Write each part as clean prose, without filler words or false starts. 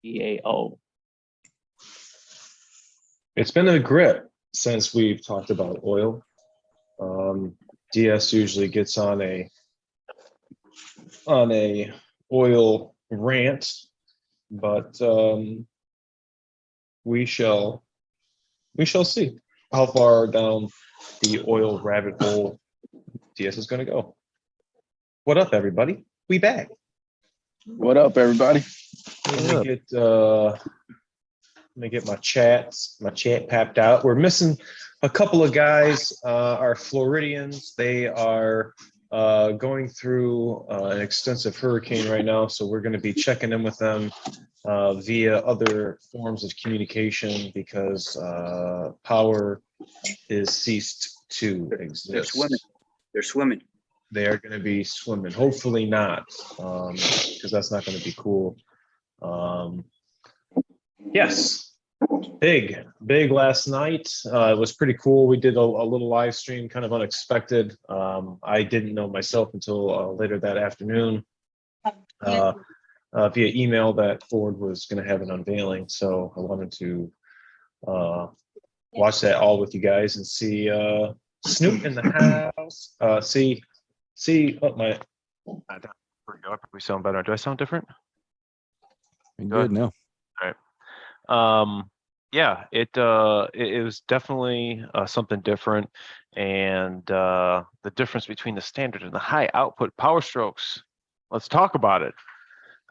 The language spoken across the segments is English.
EAO. It's been a grip since we've talked about oil. DS usually gets on a oil rant, but we shall see how far down the oil rabbit hole DS is going to go. What up, everybody? We back. What up, everybody? Let me get my chat papped out. We're missing a couple of guys. Our Floridians, they are going through an extensive hurricane right now, so we're going to be checking in with them via other forms of communication because power is ceased to exist. They're swimming. They are going to be swimming. Hopefully not, because that's not going to be cool. Yes, big last night. It was pretty cool. We did a little live stream, kind of unexpected. I didn't know myself until later that afternoon via email that Ford was going to have an unveiling. So I wanted to watch that all with you guys and see Snoop in the house. See. Oh my! I probably sound better. Do I sound different? Good now. All right. Yeah, it was definitely something different, and the difference between the standard and the high output power strokes. Let's talk about it.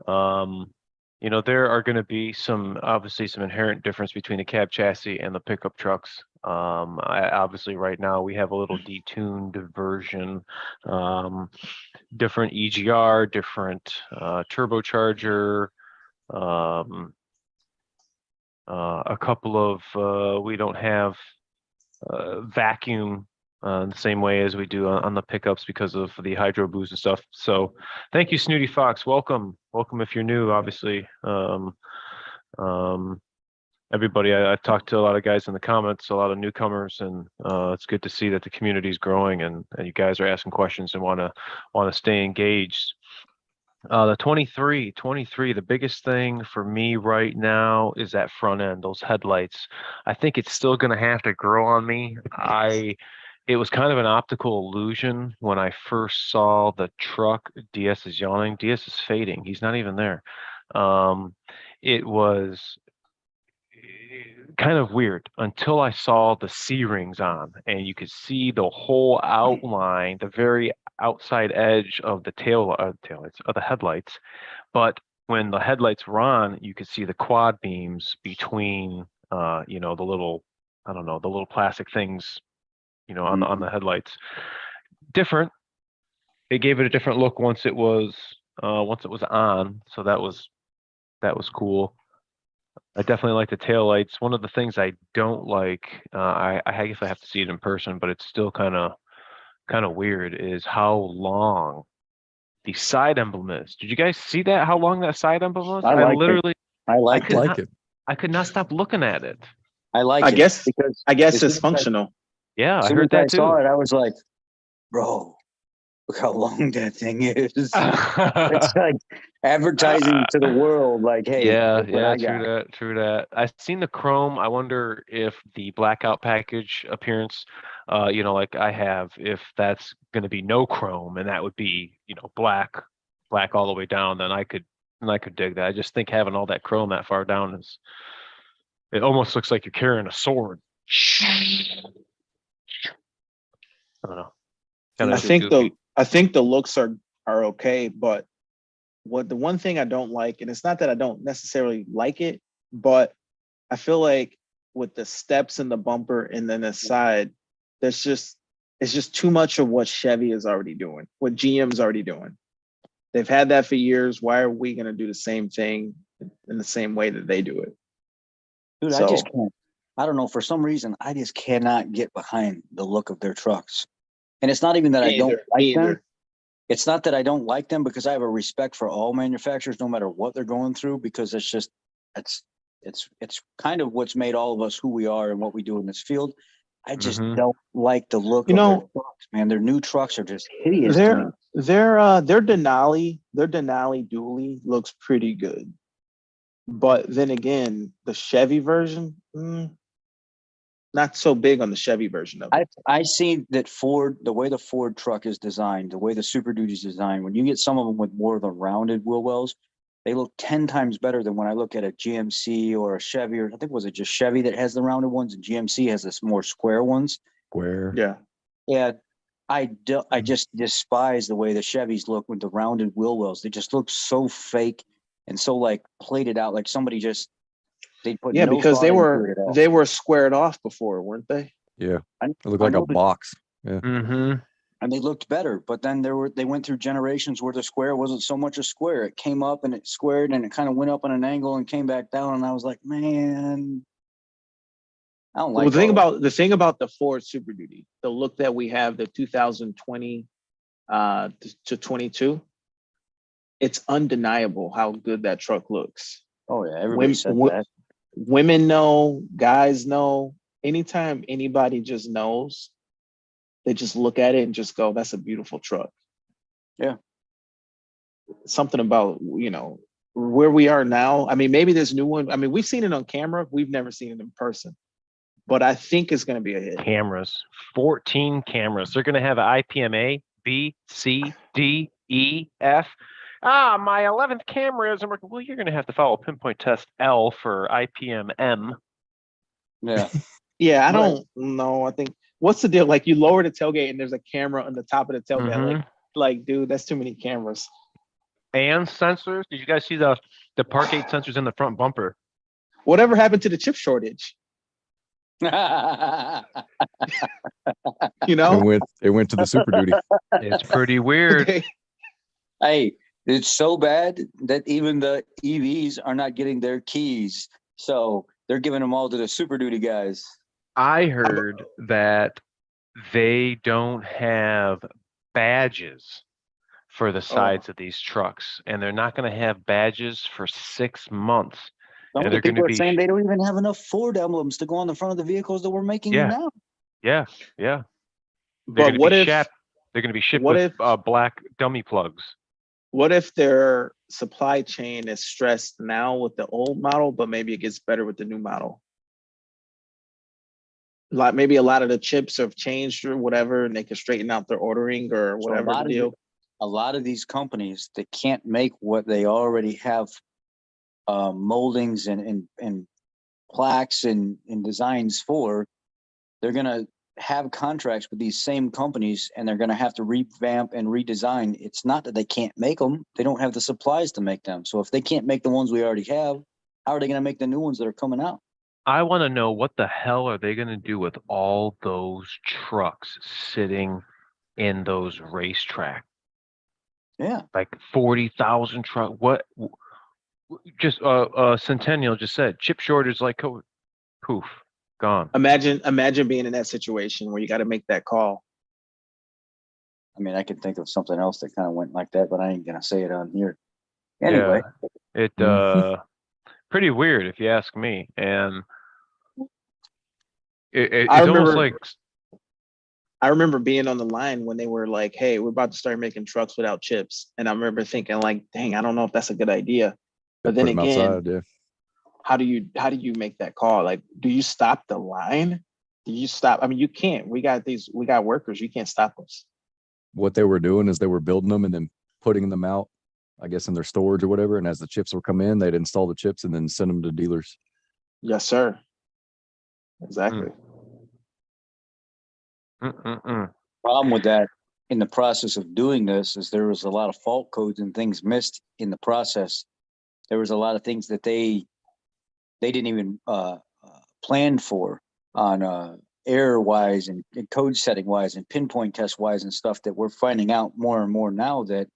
There are going to be obviously some inherent difference between the cab chassis and the pickup trucks. Obviously right now we have a little detuned version, different EGR, different turbocharger, a couple of we don't have vacuum the same way as we do on the pickups because of the hydro boost and stuff. So thank you, Snooty Fox. Welcome if you're new, obviously. Everybody, I talked to a lot of guys in the comments, a lot of newcomers, and it's good to see that the community is growing and you guys are asking questions and want to stay engaged. The 23, the biggest thing for me right now is that front end, those headlights. I think it's still going to have to grow on me. It was kind of an optical illusion when I first saw the truck. DS is yawning. DS is fading. He's not even there. It was kind of weird until I saw the C-rings on and you could see the whole outline, the very outside edge of the taillights of the headlights. But when the headlights were on, you could see the quad beams between the little plastic things, on the headlights. Different. It gave it a different look once it was on. So that was cool. I definitely like the taillights. One of the things I don't like, I guess I have to see it in person, but it's still kind of weird, is how long the side emblem is. Did you guys see that? How long that side emblem was? I could not stop looking at it. I guess it's functional. Yeah, I heard that too. I saw it, I was like, bro, look how long that thing is. It's like advertising to the world, like, hey. Yeah, true that. I've seen the chrome. I wonder if the blackout package appearance, like I have, if that's going to be no chrome, and that would be, black all the way down, then I could dig that. I just think having all that chrome that far down it almost looks like you're carrying a sword. I don't know. I think the looks are okay, but the one thing I don't like, and it's not that I don't necessarily like it, but I feel like with the steps and the bumper and then the side, it's just too much of what Chevy is already doing, what GM's already doing. They've had that for years. Why are we going to do the same thing in the same way that they do it? Dude, I just can't. I don't know. For some reason, I just cannot get behind the look of their trucks. And it's not even that I don't like them. It's not that I don't like them, because I have a respect for all manufacturers, no matter what they're going through, because it's kind of what's made all of us who we are and what we do in this field. I just don't like the look of their trucks, man. Their new trucks are just hideous. Their Denali dually looks pretty good. But then again, the Chevy version, not so big on the Chevy version of it. I see that Ford, the way the Ford truck is designed, the way the Super Duty is designed, when you get some of them with more of the rounded wheel wells, they look 10 times better than when I look at a GMC or a Chevy, or I think was it just Chevy that has the rounded ones, and GMC has this more square ones. Square. Yeah. Yeah, I just despise the way the Chevys look with the rounded wheel wells. They just look so fake and so like plated out, like somebody just they put Yeah, no because thought into it at all. they were squared off before, weren't they? Yeah. I- It looked I like know a that- box. Yeah. Mm-hmm. and they looked better, but then they went through generations where the square wasn't so much a square. It came up and it squared and it kind of went up on an angle and came back down. And I was like, man, I don't like Well, all the thing about the Ford Super Duty, the look that we have, the 2020 to 22, it's undeniable how good that truck looks. Oh yeah, everybody said that. Women know, guys know. Anytime anybody just knows, they just look at it and just go, "That's a beautiful truck." Yeah. Something about where we are now. I mean, maybe this new one. I mean, we've seen it on camera. We've never seen it in person, but I think it's going to be a hit. Cameras, 14 cameras. They're going to have IPMA, B, C, D, E, F. My 11th camera isn't working. Well, you're going to have to follow pinpoint test L for IPMM. Yeah. Yeah, I don't know. I think what's the deal? Like you lower the tailgate and there's a camera on the top of the tailgate. Mhm. Like, dude, that's too many cameras. And sensors. Did you guys see the park gate sensors in the front bumper? Whatever happened to the chip shortage? You know? It went to the Super Duty. It's pretty weird. Hey, it's so bad that even the EVs are not getting their keys. So they're giving them all to the Super Duty guys. I heard that they don't have badges for the sides of these trucks, and they're not going to have badges for 6 months. Some And of the they're going to people are be saying they don't even have enough Ford emblems to go on the front of the vehicles that we're making Yeah. now. yeah. They're But going to what be if shipped. They're going to be shipped what with if- black dummy plugs. what if their supply chain is stressed now with the old model, but maybe it gets better with the new model? Like maybe a lot of the chips have changed or whatever, and they can straighten out their ordering or So whatever the deal. a lot of these companies that can't make what they already have moldings and plaques and designs for, they're going to have contracts with these same companies and they're going to have to revamp and redesign. It's not that they can't make them. They don't have the supplies to make them. So if they can't make the ones we already have, how are they going to make the new ones that are coming out? I want to know what the hell are they going to do with all those trucks sitting in those racetrack? Yeah. Like 40,000 truck. What? Just Centennial just said chip shortage like COVID. Poof, gone. Imagine being in that situation where you got to make that call. I mean, I can think of something else that kind of went like that, but I ain't going to say it on here. Anyway. Yeah, it pretty weird if you ask me. And it's almost like I remember being on the line when they were like, "Hey, we're about to start making trucks without chips," and I remember thinking, like, "Dang, I don't know if that's a good idea." But then Put 'em again, outside, yeah. how do you make that call? Like, do you stop the line? Do you stop? I mean, you can't. We got workers. You can't stop us. What they were doing is they were building them and then putting them out, I guess, in their storage or whatever. And as the chips would come in, they'd install the chips and then send them to dealers. Yes, sir. Exactly. Problem with that in the process of doing this is there was a lot of fault codes and things missed in the process. There was a lot of things that they didn't even plan for on error wise and code setting wise and pinpoint test wise and stuff that we're finding out more and more now that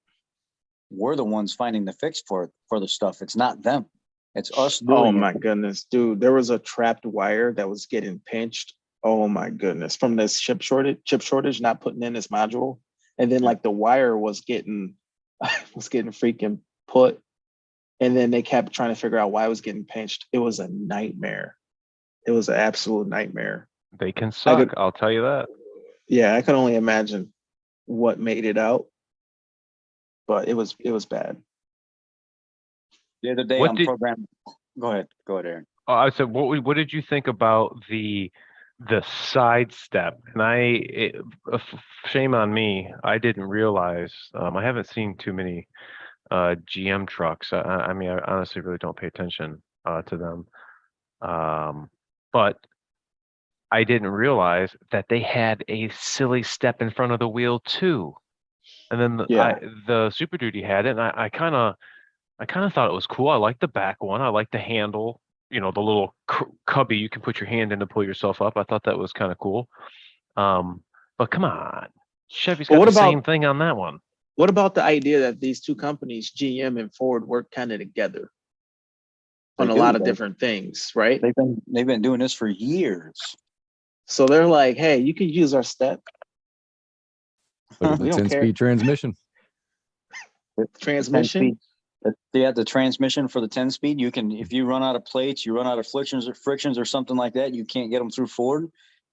we're the ones finding the fix for the stuff. It's not them. It's us doing Oh it. my goodness, dude. There was a trapped wire that was getting pinched. Oh my goodness. From this chip shortage, not putting in this module. And then like the wire was getting freaking put. And then they kept trying to figure out why it was getting pinched. It was a nightmare. It was an absolute nightmare. They can suck, I'll tell you that. Yeah, I could only imagine what made it out. But it was bad. The other day What on did- program Go ahead, Aaron. I said, what did you think about the side step? And shame on me, I didn't realize. I haven't seen too many GM trucks. I mean, I honestly really don't pay attention to them. But I didn't realize that they had a silly step in front of the wheel too. And then the Super Duty had it, and I kind of thought it was cool. I like the back one. I like the handle. The little cubby you can put your hand in to pull yourself up. I thought that was kind of cool. But come on, Chevy's got the same thing on that one. What about the idea that these two companies, GM and Ford, work kind of together on a lot of different things, right? They've been doing this for years. So they're like, hey, you can use our step. Look at the 10-speed transmission. Transmission? The transmission for the 10-speed. You can, if you run out of plates, you run out of frictions or something like that, you can't get them through Ford.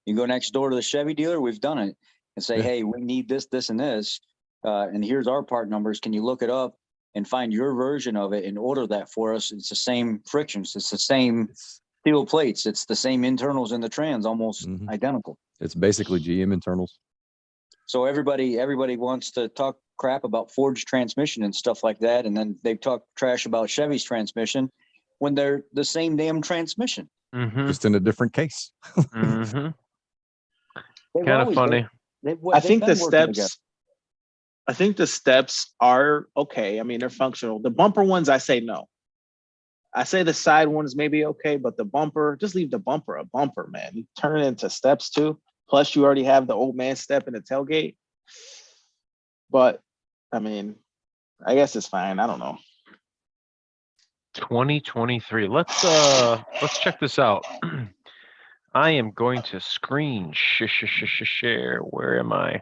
You go next door to the Chevy dealer. We've done it and say, hey, we need this, this, and this. And here's our part numbers. Can you look it up and find your version of it and order that for us? It's the same frictions. It's the same steel plates. It's the same internals in the trans, almost identical. It's basically GM internals. So everybody wants to talk crap about Ford's transmission and stuff like that, and then they talk trash about Chevy's transmission when they're the same damn transmission, just in a different case. Kind of funny. I think the steps are okay. I mean, they're functional. The bumper ones, I say no. I say the side ones maybe okay, but the bumper, just leave the bumper a bumper, man. You turn it into steps too. Plus, you already have the old man step in the tailgate. But I mean, I guess it's fine. I don't know. 2023. Let's check this out. I am going to screen share. Where am I?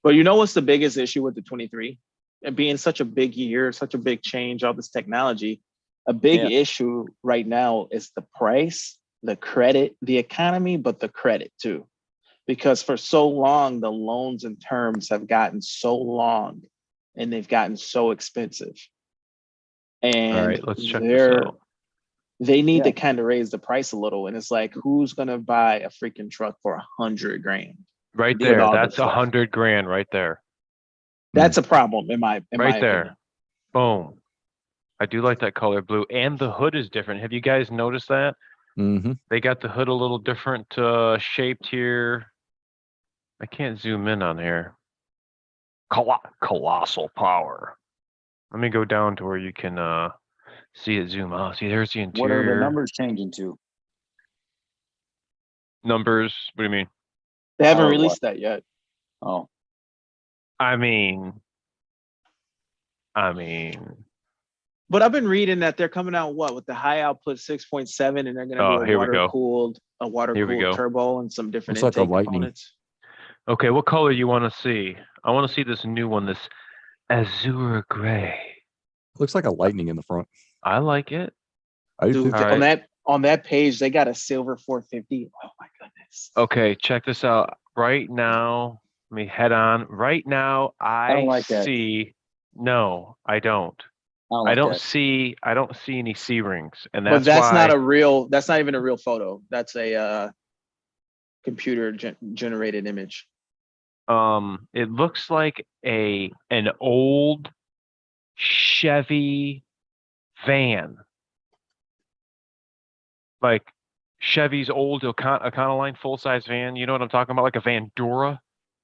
But you know what's the biggest issue with the 23? And being such a big year, such a big change, all this technology, a big issue right now is the price, the credit, the economy, but the credit too. Because for so long, the loans and terms have gotten so long and they've gotten so expensive. And all right, let's check this out. They need to kind of raise the price a little. And it's like, who's going to buy a freaking truck for $100 grand? Right there. That's $100 grand right there. That's a problem in my right there. opinion. Boom. I do like that color blue, and the hood is different. Have you guys noticed that? They got the hood a little different shaped here. I can't zoom in on here. Colossal power. Let me go down to where you can see it zoom out. See, there's the interior. What are the numbers changing to? Numbers? What do you mean? They haven't released that yet. Oh. I mean. But I've been reading that they're coming out with the high output 6.7, and they're going to do a water cooled turbo and some different intake components. Okay, what color you want to see? I want to see this new one, this azure gray. Looks like a lightning in the front. I like it. Dude, on that page, they got a silver 450. Oh my goodness. Okay, check this out. Right now, let me head on. Right now, I see. No, I don't. I don't see any C rings, and that's that's not even a real photo. That's a computer generated image. It looks like an old Chevy van, like Chevy's old Econoline full-size van. You know what I'm talking about, like a Vandura.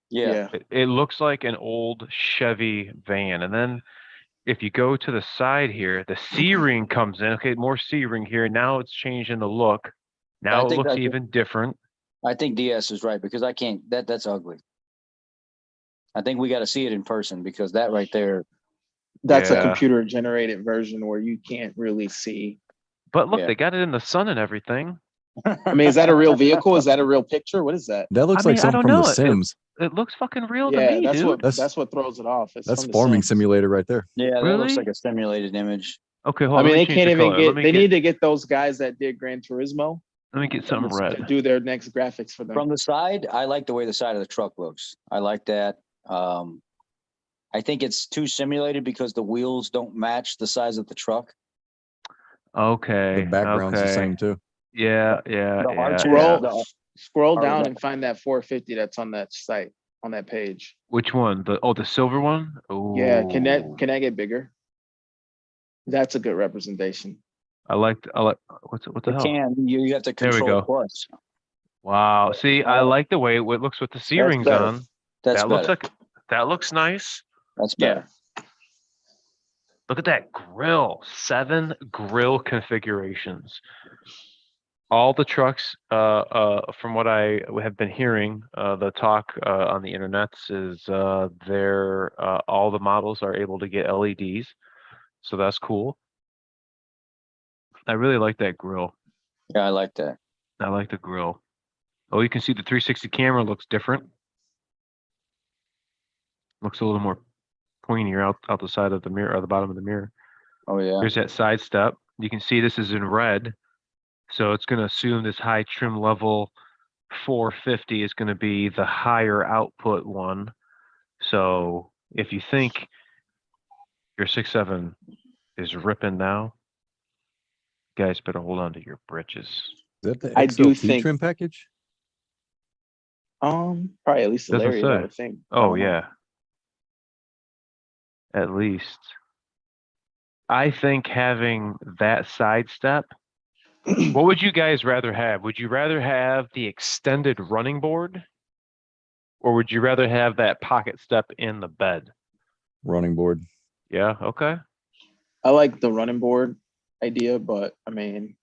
Yeah. It looks like an old Chevy van, and then if you go to the side here, the C-ring comes in. Okay, more C-ring here. Now it's changing the look. Now it looks even different. I think DS is right, because I can't. That's ugly. I think we got to see it in person, because that right there. That's a computer generated version where you can't really see. But look, they got it in the sun and everything. I mean, is that a real vehicle? Is that a real picture? What is that? That looks like something from The Sims. It looks fucking real to me, dude. That's what throws it off. That's farming simulator right there. Yeah, that looks like a simulated image. Okay, hold on. I mean, they can't even get. They need to get those guys that did Gran Turismo. Let me get something red. To do their next graphics for them. From the side, I like the way the side of the truck looks. I like that. I think it's too simulated because the wheels don't match the size of the truck. Okay. The background's the Okay. same too. Yeah. Yeah. The Yeah. hard Yeah. Scroll Or down the- and find that 450 that's on that site, on that page. Which one? The silver one? Yeah, Oh, can that get bigger? That's a good representation. I like what the You hell? can, you have to There we control go. plus. Wow. See, I like the way it looks with the C That's rings better. on. That's That looks better. like that looks nice. That's Yeah. better. Look at that grill. 7 grill configurations. All the trucks, from what I have been hearing, the talk on the internets is they're all the models are able to get LEDs, so that's cool. I really like that grill. Yeah, I like that. I like the grill. Oh, you can see the 360 camera looks different. Looks a little more pointier out the side of the mirror, or the bottom of the mirror. Oh, yeah. Here's that side step. You can see this is in red, so it's going to assume this high trim level 450 is going to be the higher output one. So if you think your 6.7 is ripping now, guys better hold on to your britches. Is that the I do XLT think- trim package? Probably at least the Doesn't Lariat, I say. would think. I Oh don't know. yeah. At least. I think having that side step, what would you guys rather have? Would you rather have the extended running board? Or would you rather have that pocket step in the bed? Running board. Yeah, okay. I like the running board idea, but I mean,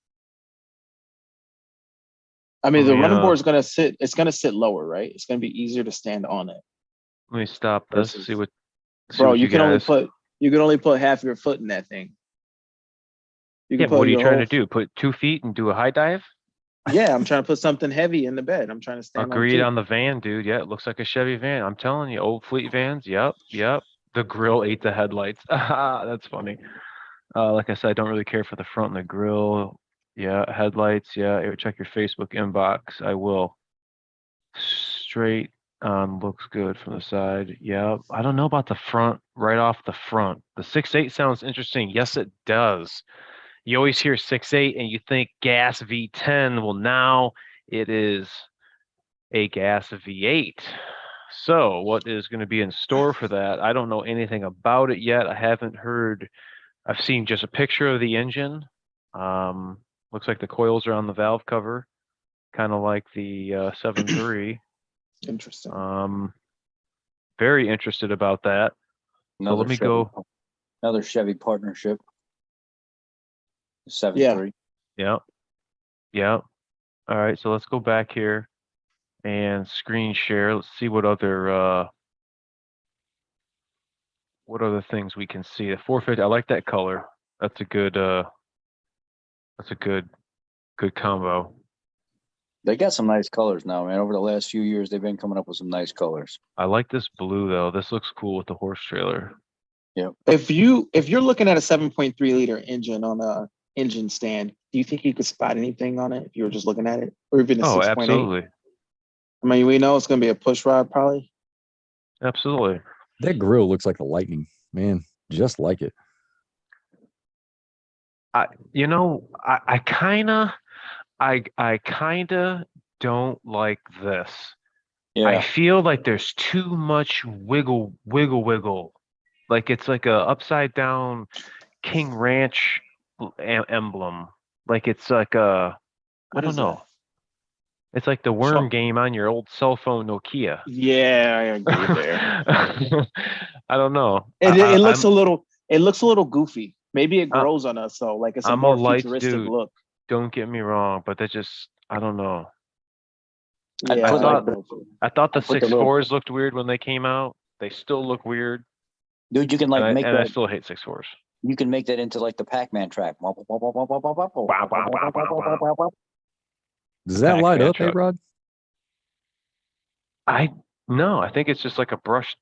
the running board is gonna sit. It's gonna sit lower, right? It's gonna be easier to stand on it. Let me stop this. Versus- See what Bro, you can only guys. put half your foot in that thing. You Yeah, can but what are you your trying to whole- do? Put 2 feet and do a high dive? Yeah, I'm trying to put something heavy in the bed. I'm trying to stand Agreed on on the van, dude. Yeah, it looks like a Chevy van. I'm telling you, old fleet vans. Yep, yep. The grill ate the headlights. That's funny. Like I said, I don't really care for the front and the grill. Yeah, headlights. Yeah, check your Facebook inbox. I will. Straight on looks good from the side. Yeah, I don't know about the front, right off the front. The 6.8 sounds interesting. Yes, it does. You always hear 6.8 and you think gas V10. Well, now it is a gas V8. So what is going to be in store for that? I don't know anything about it yet. I haven't heard. I've seen just a picture of the engine. Looks like the coils are on the valve cover, kind of like the 7.3. Interesting. Very interested about that. So let me go. Another Chevy partnership. 7.3. Yeah. Yeah. All right. So let's go back here and screen share. Let's see what other things we can see. The 450. I like that color. That's a good good combo. They got some nice colors now, man. Over the last few years, they've been coming up with some nice colors. I like this blue though. This looks cool with the horse trailer. If you're looking at a 7.3 liter engine on a engine stand, do you think you could spot anything on it if you were just looking at it, or even a Oh, 6.8? absolutely. I mean, we know it's going to be a push rod, probably. Absolutely. That grill looks like a lightning, man. Just like it. I kinda don't like this. I Yeah. feel like there's too much wiggle. Like it's like a upside down King Ranch emblem. Like it's like a, I don't know. It's like the worm game on your old cell phone Nokia. Yeah, I agree there. I don't know. It looks a little goofy. Maybe it grows on us though. Like it's a I'm a more lights futuristic dude. look. Don't get me wrong, but that just, I don't know. Yeah, I thought- I thought the I put the little- 6.4s looked weird when they came out. They still look weird. Dude, you can like And make I that. still hate 6.4s. You can make that into like the Pac-Man track. Does that light Pac-Man up, truck. A-Rod? No, I think it's just like a brush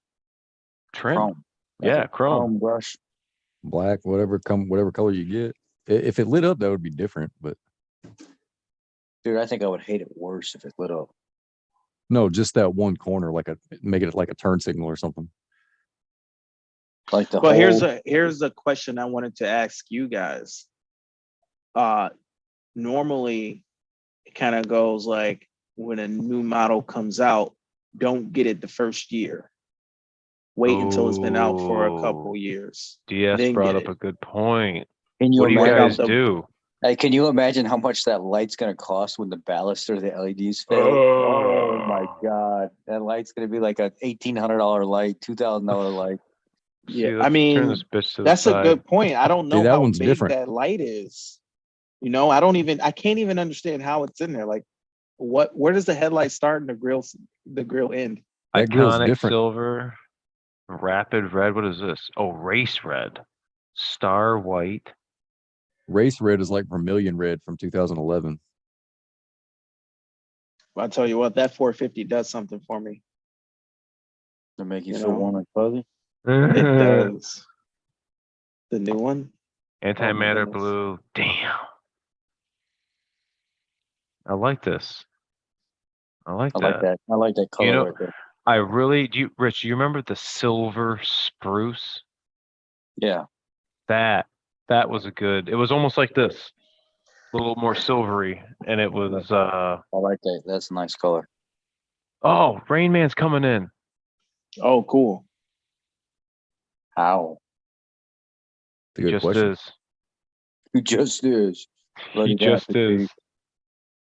trim. Chrome. Yeah, chrome. Chrome brush. Black, whatever color you get. If it lit up, that would be different. But Dude, I think I would hate it worse if it lit up. no, just that one corner, make it like a turn signal or something. Like the But whole. here's a question I wanted to ask you guys. normally it kind of goes like when a new model comes out, don't get it the first year. Wait until it's been out for a couple Oh, years. DS Then brought get up it. a good point. Can you What do you Break imagine? out guys the do? Hey, can you imagine how much that light's gonna cost when the ballast or the LEDs fail? Oh my God, that light's gonna be like a $1,800 light, $2,000 light. yeah. See, I let's turn this mean, bitch to the that's a side. good point. I don't See, know that how one's big different. that light is. I can't even understand how it's in there. Like, where does the headlight start and the grill end? That grill's Iconic different. silver, rapid red. What is this? Oh, race red, star white. Race red is like Vermilion red from 2011. I'll tell you what, that 450 does something for me. To make you You feel know? warm and fuzzy. It does. The new one? Antimatter goodness. blue. Damn. I like this. I like I like that. that. I like that color You know, right there. I really do. Rich, you remember the silver spruce? Yeah. That was a good. It was almost like this, a little more silvery, and it was. I like that. That's a nice color. Oh, Rain Man's coming in. Oh, cool. How? It's a good Just question. is. He just is. Let He it have just to is. be.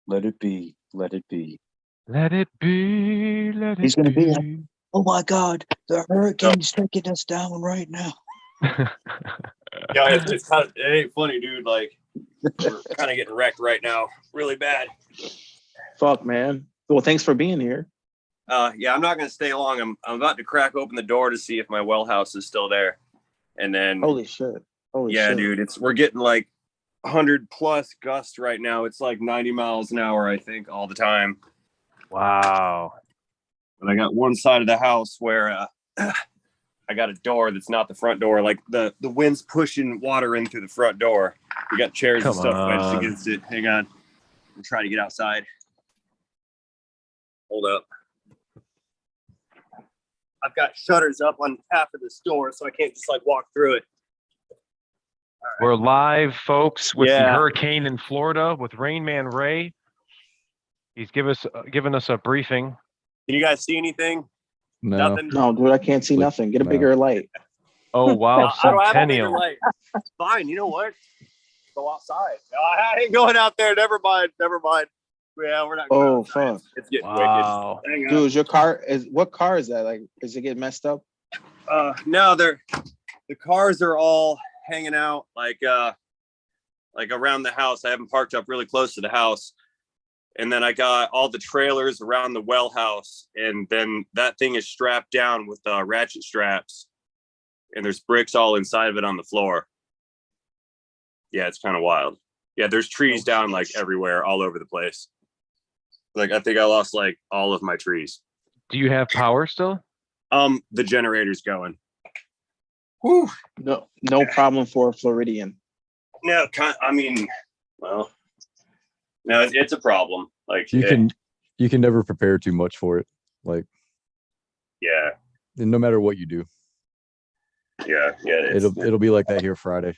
Let it be. Let it be. Let it be. Let He's it gonna be like, be. oh my God, the hurricane's taking us down right now. Yeah, it's kind of, it ain't funny, dude. Like, we're kind of getting wrecked right now, really bad. Fuck, man. Well, thanks for being here. Yeah, I'm not gonna stay long. I'm about to crack open the door to see if my well house is still there, and then Holy shit. Holy yeah, shit. dude, we're getting like 100 plus gusts right now. It's like 90 miles an hour, I think, all the time. Wow. And I got one side of the house where I got a door that's not the front door. Like the wind's pushing water in through the front door. We got chairs Come and stuff wedged on. against it. Hang on, I'm trying to get outside. Hold up. I've got shutters up on half of this door, so I can't just like walk through it. We're live, folks, with the Yeah. hurricane in Florida with Rain Man Ray. He's given us a briefing. Can you guys see anything? No, Nothing. No, dude, I can't see Like, nothing. Get a no. bigger light. Oh wow, I don't have a bigger Centennial. light. Fine. You know what? Go outside. I ain't going out there. Never mind. Yeah, we're not going Oh, outside. fuck. It's getting Wow. wicked. Hang on. Dude, what car is that? Like, is it getting messed up? No, the cars are all hanging out like around the house. I have them parked up really close to the house. And then I got all the trailers around the well house, and then that thing is strapped down with ratchet straps, and there's bricks all inside of it on the floor. Yeah, it's kind of wild. Yeah, there's trees down like everywhere, all over the place. Like I think I lost like all of my trees. Do you have power still? The generator's going. Whew. No problem for a Floridian. No, I mean, well, no, it's a problem. Like you can never prepare too much for it. Like, yeah, and no matter what you do, yeah. it'll be like that here Friday.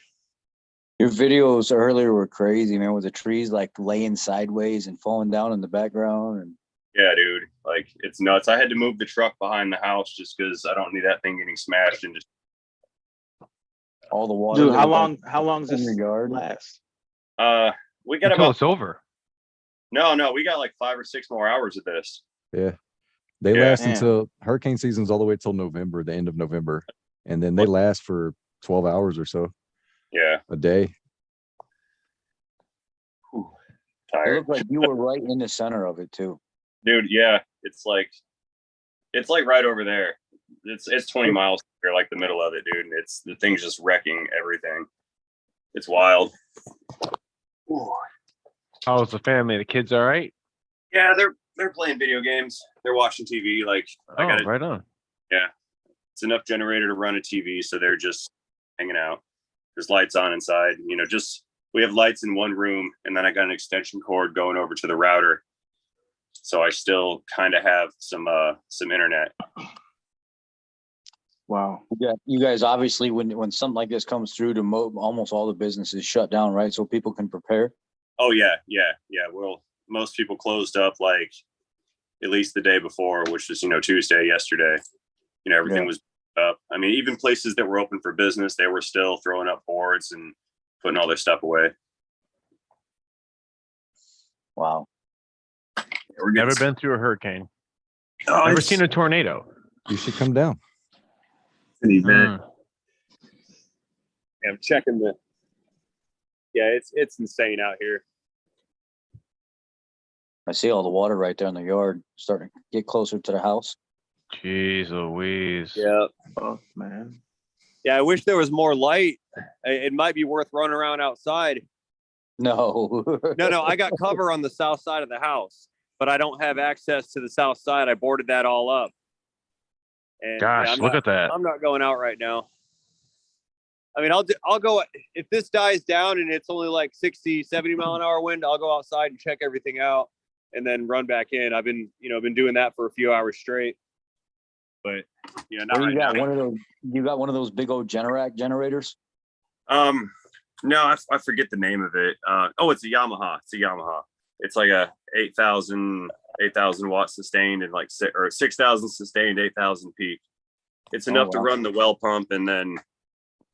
Your videos earlier were crazy, man, with the trees like laying sideways and falling down in the background. And Yeah, dude, like it's nuts. I had to move the truck behind the house just because I don't need that thing getting smashed and just. all the water. Dude, that was, how long does in this your yard. last? We got Until about it's over. no, we got like 5 or 6 more hours of this. Yeah, they Yeah. last Damn. until hurricane season's all the way till November, the end of November, and then they last for 12 hours or so Yeah, a day. It tired, looked like you were right in the center of it too. dude. Yeah, it's like right over there. It's 20 miles here, like the middle of it, dude. And the thing's just wrecking everything. It's wild. Ooh. How's the family? The kids all right? Yeah, they're playing video games. They're watching TV. Like I Oh, got it. right on. Yeah, it's enough generator to run a TV, so they're just hanging out. There's lights on inside. You know, just we have lights in one room, and then I got an extension cord going over to the router, so I still kind of have some internet. Wow. You guys obviously, when something like this comes through, almost all the businesses shut down, right? So people can prepare. Oh yeah. Well, most people closed up like at least the day before, which was, Tuesday, yesterday. Everything Yeah. was up. I mean, even places that were open for business, they were still throwing up boards and putting all their stuff away. Wow. We're Never getting- been through a hurricane. Oh, Never it's seen a tornado. You should come down. an event. Mm. I'm checking yeah, it's insane out here. I see all the water right there in the yard starting to get closer to the house. Jeez Louise. Yeah. Oh, man. Yeah, I wish there was more light. It might be worth running around outside. No. No, I got cover on the south side of the house, but I don't have access to the south side. I boarded that all up. And Gosh, look at that. I'm not going out right now. I mean, I'll go if this dies down and it's only like 60, 70 mile an hour wind, I'll go outside and check everything out and then run back in. I've been doing that for a few hours straight. But not Well, right now. you got one of those big old Generac generators? No, I forget the name of it. It's a Yamaha. It's like a 8,000 watt sustained and like 6,000 sustained, 8,000 peak. It's enough to wow. run the well pump, and then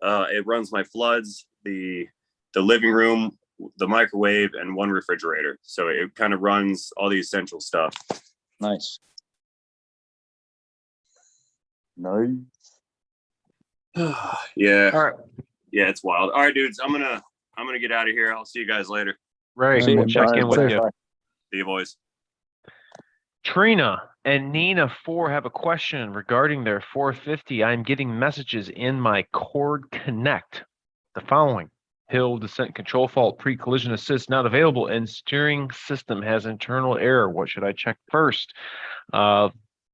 it runs my floods, the living room, the microwave, and one refrigerator. So it kind of runs all the essential stuff. Nice. Nice. Yeah. All right. Yeah, it's wild. All right, dudes. I'm gonna get out of here. I'll see you guys later. Right. See We'll you. check Bye. in with Bye. you. See you, boys. Trina and Nina 4 have a question regarding their 450. I'm getting messages in my Cord Connect. The following: hill descent control fault, pre-collision assist not available, and steering system has internal error. What should I check first?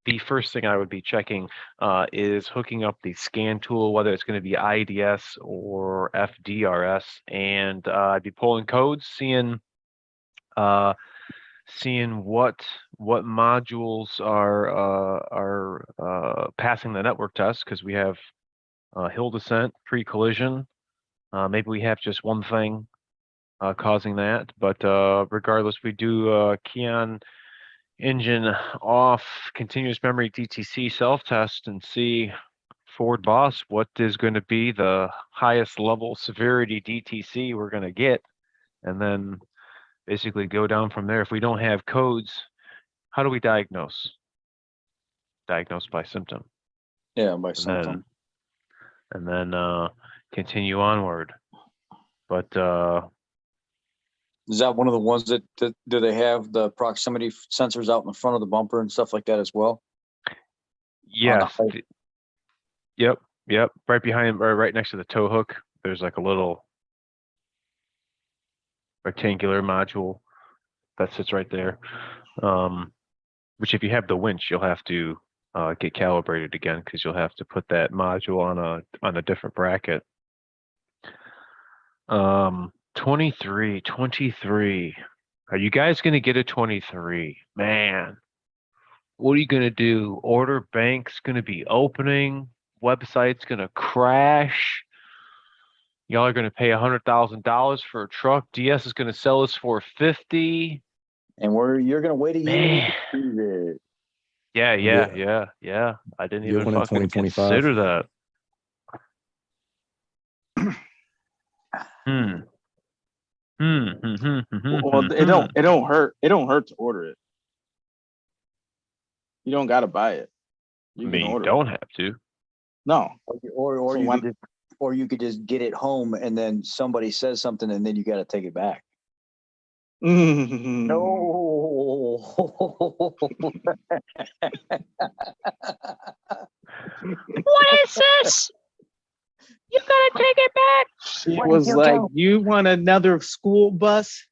The first thing I would be checking is hooking up the scan tool, whether it's going to be IDS or FDRS, and I'd be pulling codes, seeing what modules are passing the network test, because we have hill descent, pre-collision. Maybe we have just one thing causing that, but regardless, we do key on engine off, continuous memory DTC self-test, and see Ford Boss what is going to be the highest level severity DTC we're going to get, and then basically go down from there. If we don't have codes, how do we diagnose? Diagnose by symptom. Yeah, by And something. then continue onward. But Is that one of the ones that do they have the proximity sensors out in the front of the bumper and stuff like that as well? yes, height. yep. Right behind, or right next to the tow hook, there's like a little rectangular module that sits right there. Which, if you have the winch, you'll have to get calibrated again, because you'll have to put that module on a different bracket. 23. Are you guys gonna get a 23? Man, what are you gonna do? Order bank's gonna be opening, website's gonna crash. Y'all are gonna pay $100,000 for a truck. DS is gonna sell us for 50. And you're gonna wait a year Man. to do it. Yeah. I didn't Get even one in fucking 2025. consider that. Well, it don't hurt. It don't hurt to order it. You don't got to buy it. I You mean, can you order don't it. have to. No. Or So you when- could just, or you could just get it home and then somebody says something and then you got to take it back. No. No. What is this? You gotta take it back. She What was did you like, do? "You want another school bus?"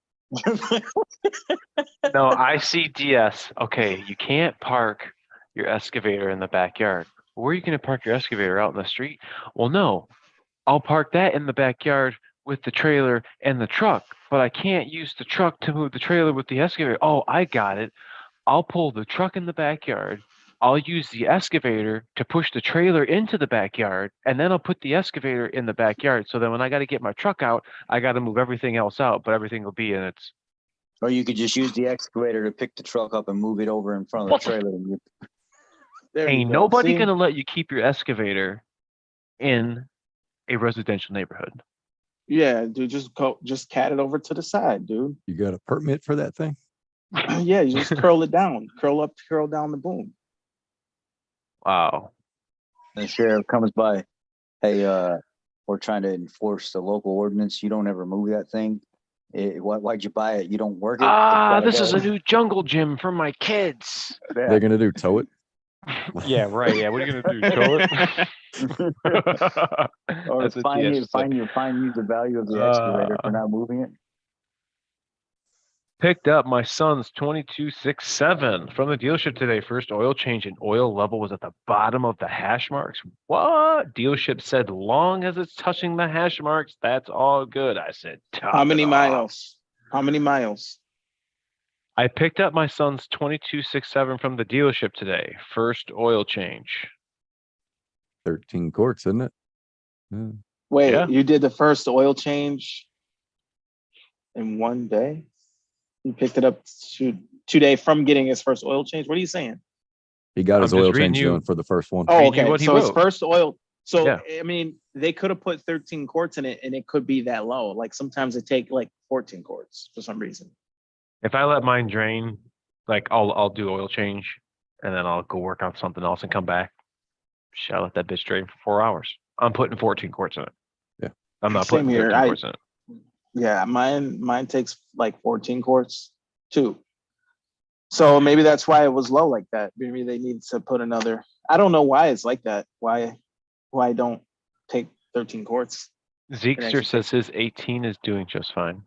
No, I see DS. Okay, you can't park your excavator in the backyard. Where are you gonna park your excavator? Out in the street? Well, no. I'll park that in the backyard with the trailer and the truck, but I can't use the truck to move the trailer with the excavator. Oh, I got it. I'll pull the truck in the backyard. I'll use the excavator to push the trailer into the backyard, and then I'll put the excavator in the backyard. So then when I got to get my truck out, I got to move everything else out, but everything will be in its. Or you could just use the excavator to pick the truck up and move it over in front of the trailer. There you Ain't go. nobody See? gonna let you keep your excavator in a residential neighborhood. Yeah, dude, just cat it over to the side, dude. You got a permit for that thing? Yeah, you just curl it down, curl down the boom. Wow. The sheriff comes by, hey, we're trying to enforce the local ordinance. You don't ever move that thing. Why'd you buy it? You don't work it. This is a new jungle gym for my kids. They're gonna do tow it. Yeah, right. Yeah, what are you gonna do? Tow it? Or That's what fine DS you would say. fine you the value of the excavator for not moving it. Picked up my son's 2267 from the dealership today. First oil change and oil level was at the bottom of the hash marks. What? Dealership said long as it's touching the hash marks, that's all good. I said, How many miles? How many miles? I picked up my son's 2267 from the dealership today. First oil change. 13 quarts, isn't it? Yeah. Wait, Yeah. you did the first oil change in one day? He picked it up today from getting his first oil change. What are you saying? He got his I'm just oil reading change you- done for the first one. Oh, Read you okay. what he So his wrote. first oil. So Yeah. I mean, they could have put 13 quarts in it, and it could be that low. Like sometimes they take like 14 quarts for some reason. If I let mine drain, like I'll do oil change and then I'll go work on something else and come back. Shall let that bitch drain for 4 hours. I'm putting 14 quarts in it. Yeah. I'm not Same putting here. 13 quarts in it. Yeah, mine takes like 14 quarts too. So maybe that's why it was low like that. Maybe they need to put another. I don't know why it's like that. Why don't take 13 quarts? Zeekster says his 18 is doing just fine.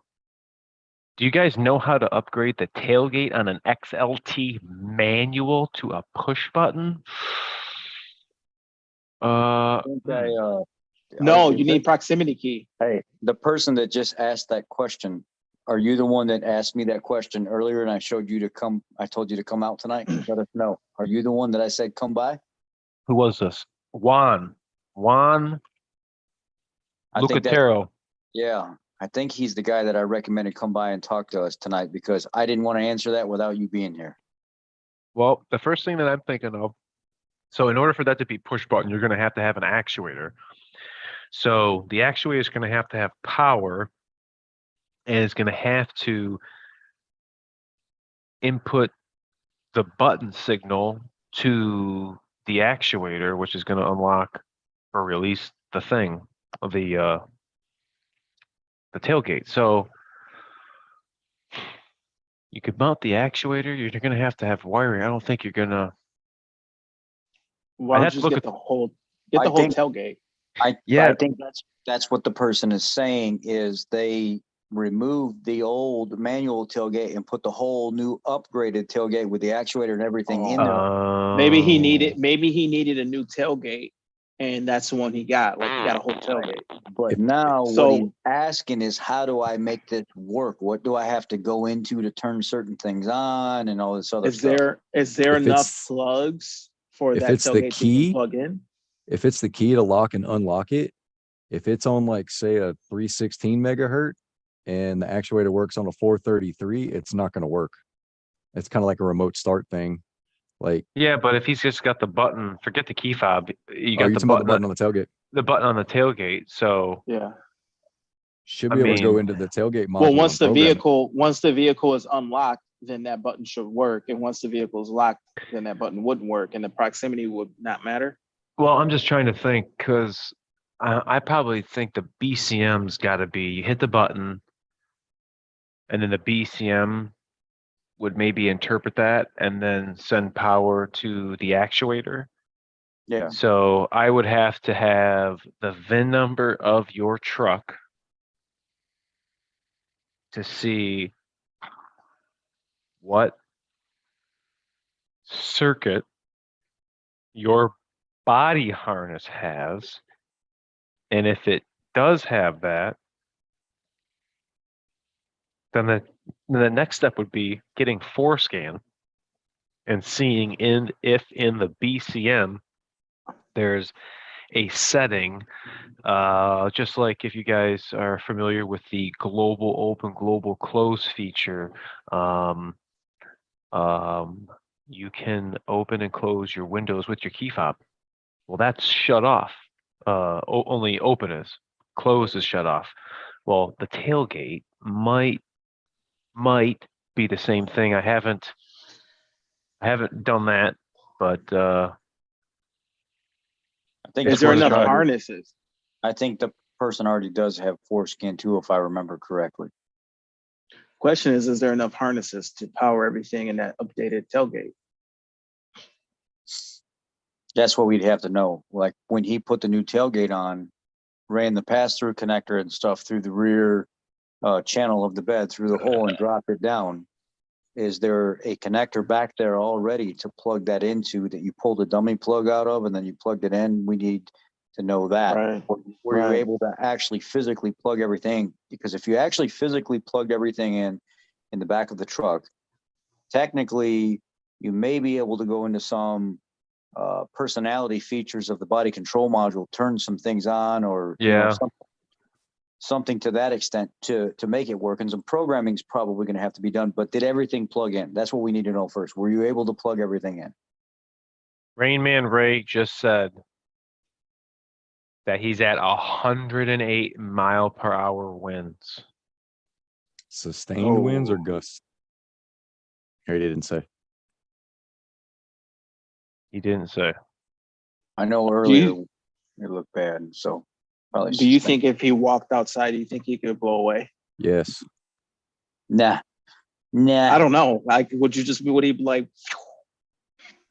Do you guys know how to upgrade the tailgate on an XLT manual to a push button? I think No, you need proximity key. Hey, the person that just asked that question, are you the one that asked me that question earlier and I told you to come out tonight? Let us know. Are you the one that I said come by? Who was this? Juan I think that, Lucatero. yeah, I think he's the guy that I recommended come by and talk to us tonight because I didn't want to answer that without you being here. Well, the first thing that I'm thinking of, so in order for that to be push button, you're going to have an actuator. So the actuator is going to have power and it's going to have to input the button signal to the actuator, which is going to unlock or release the thing of the tailgate. So you could mount the actuator. You're going to have wiring. I don't think you're going to. Why I'd don't have you to just look get the whole think- tailgate? I Yeah. think that's what the person is saying is they removed the old manual tailgate and put the whole new upgraded tailgate with the actuator and everything in there. Maybe he needed a new tailgate, and that's the one he got. Like he got a whole tailgate. But now So- what he's asking is how do I make this work? What do I have to go into to turn certain things on and all this other Is stuff? there If enough it's- plugs for if that it's the tailgate to key- plug in? If it's the key to lock and unlock it, if it's on like say a 316 megahertz and the actuator works on a 433, it's not going to work. It's kind of like a remote start thing. Like, Yeah, but if he's just got the button, forget the key fob. You oh, got you're the talking about the button, button on the tailgate. the button on the tailgate. So Yeah. Should I be able to go mean- into the tailgate module. Well, and once the program it. vehicle is unlocked, then that button should work. And once the vehicle is locked, then that button wouldn't work, and the proximity would not matter. well, I'm just trying to think because I probably think the BCM's got to be you hit the button, and then the BCM would maybe interpret that and then send power to the actuator. Yeah. So I would have to have the VIN number of your truck to see what circuit your body harness has. And if it does have that, then the next step would be getting forescan and seeing if in the BCM there's a setting, just like if you guys are familiar with the global open, global close feature, you can open and close your windows with your key fob. Well, that's shut off. Only open is. Close is shut off. Well, the tailgate might be the same thing. I haven't done that, but I think Is the there person enough already- harnesses? I think the person already does have foreskin too, if I remember correctly. Question is there enough harnesses to power everything in that updated tailgate? That's what we'd have to know. Like when he put the new tailgate on, ran the pass-through connector and stuff through the rear channel of the bed through the hole and dropped it down. Is there a connector back there already to plug that into that you pulled the dummy plug out of and then you plugged it in? We need to know that. Right. Were you Right. able to actually physically plug everything? Because if you actually physically plugged everything in the back of the truck, technically you may be able to go into some personality features of the body control module, turn some things on, or yeah, something to that extent to make it work. And some programming is probably going to have to be done. But did everything plug in? That's what we need to know first. Were you able to plug everything in? Rain Man Ray just said that he's at 108 mile per hour winds. Sustained winds or Oh. gusts? Here, he didn't say. He didn't say. I know Do earlier you, it looked bad, so probably. do you think if he walked outside, do you think he could blow away? Yes. Nah. I don't know. Like, would he be like,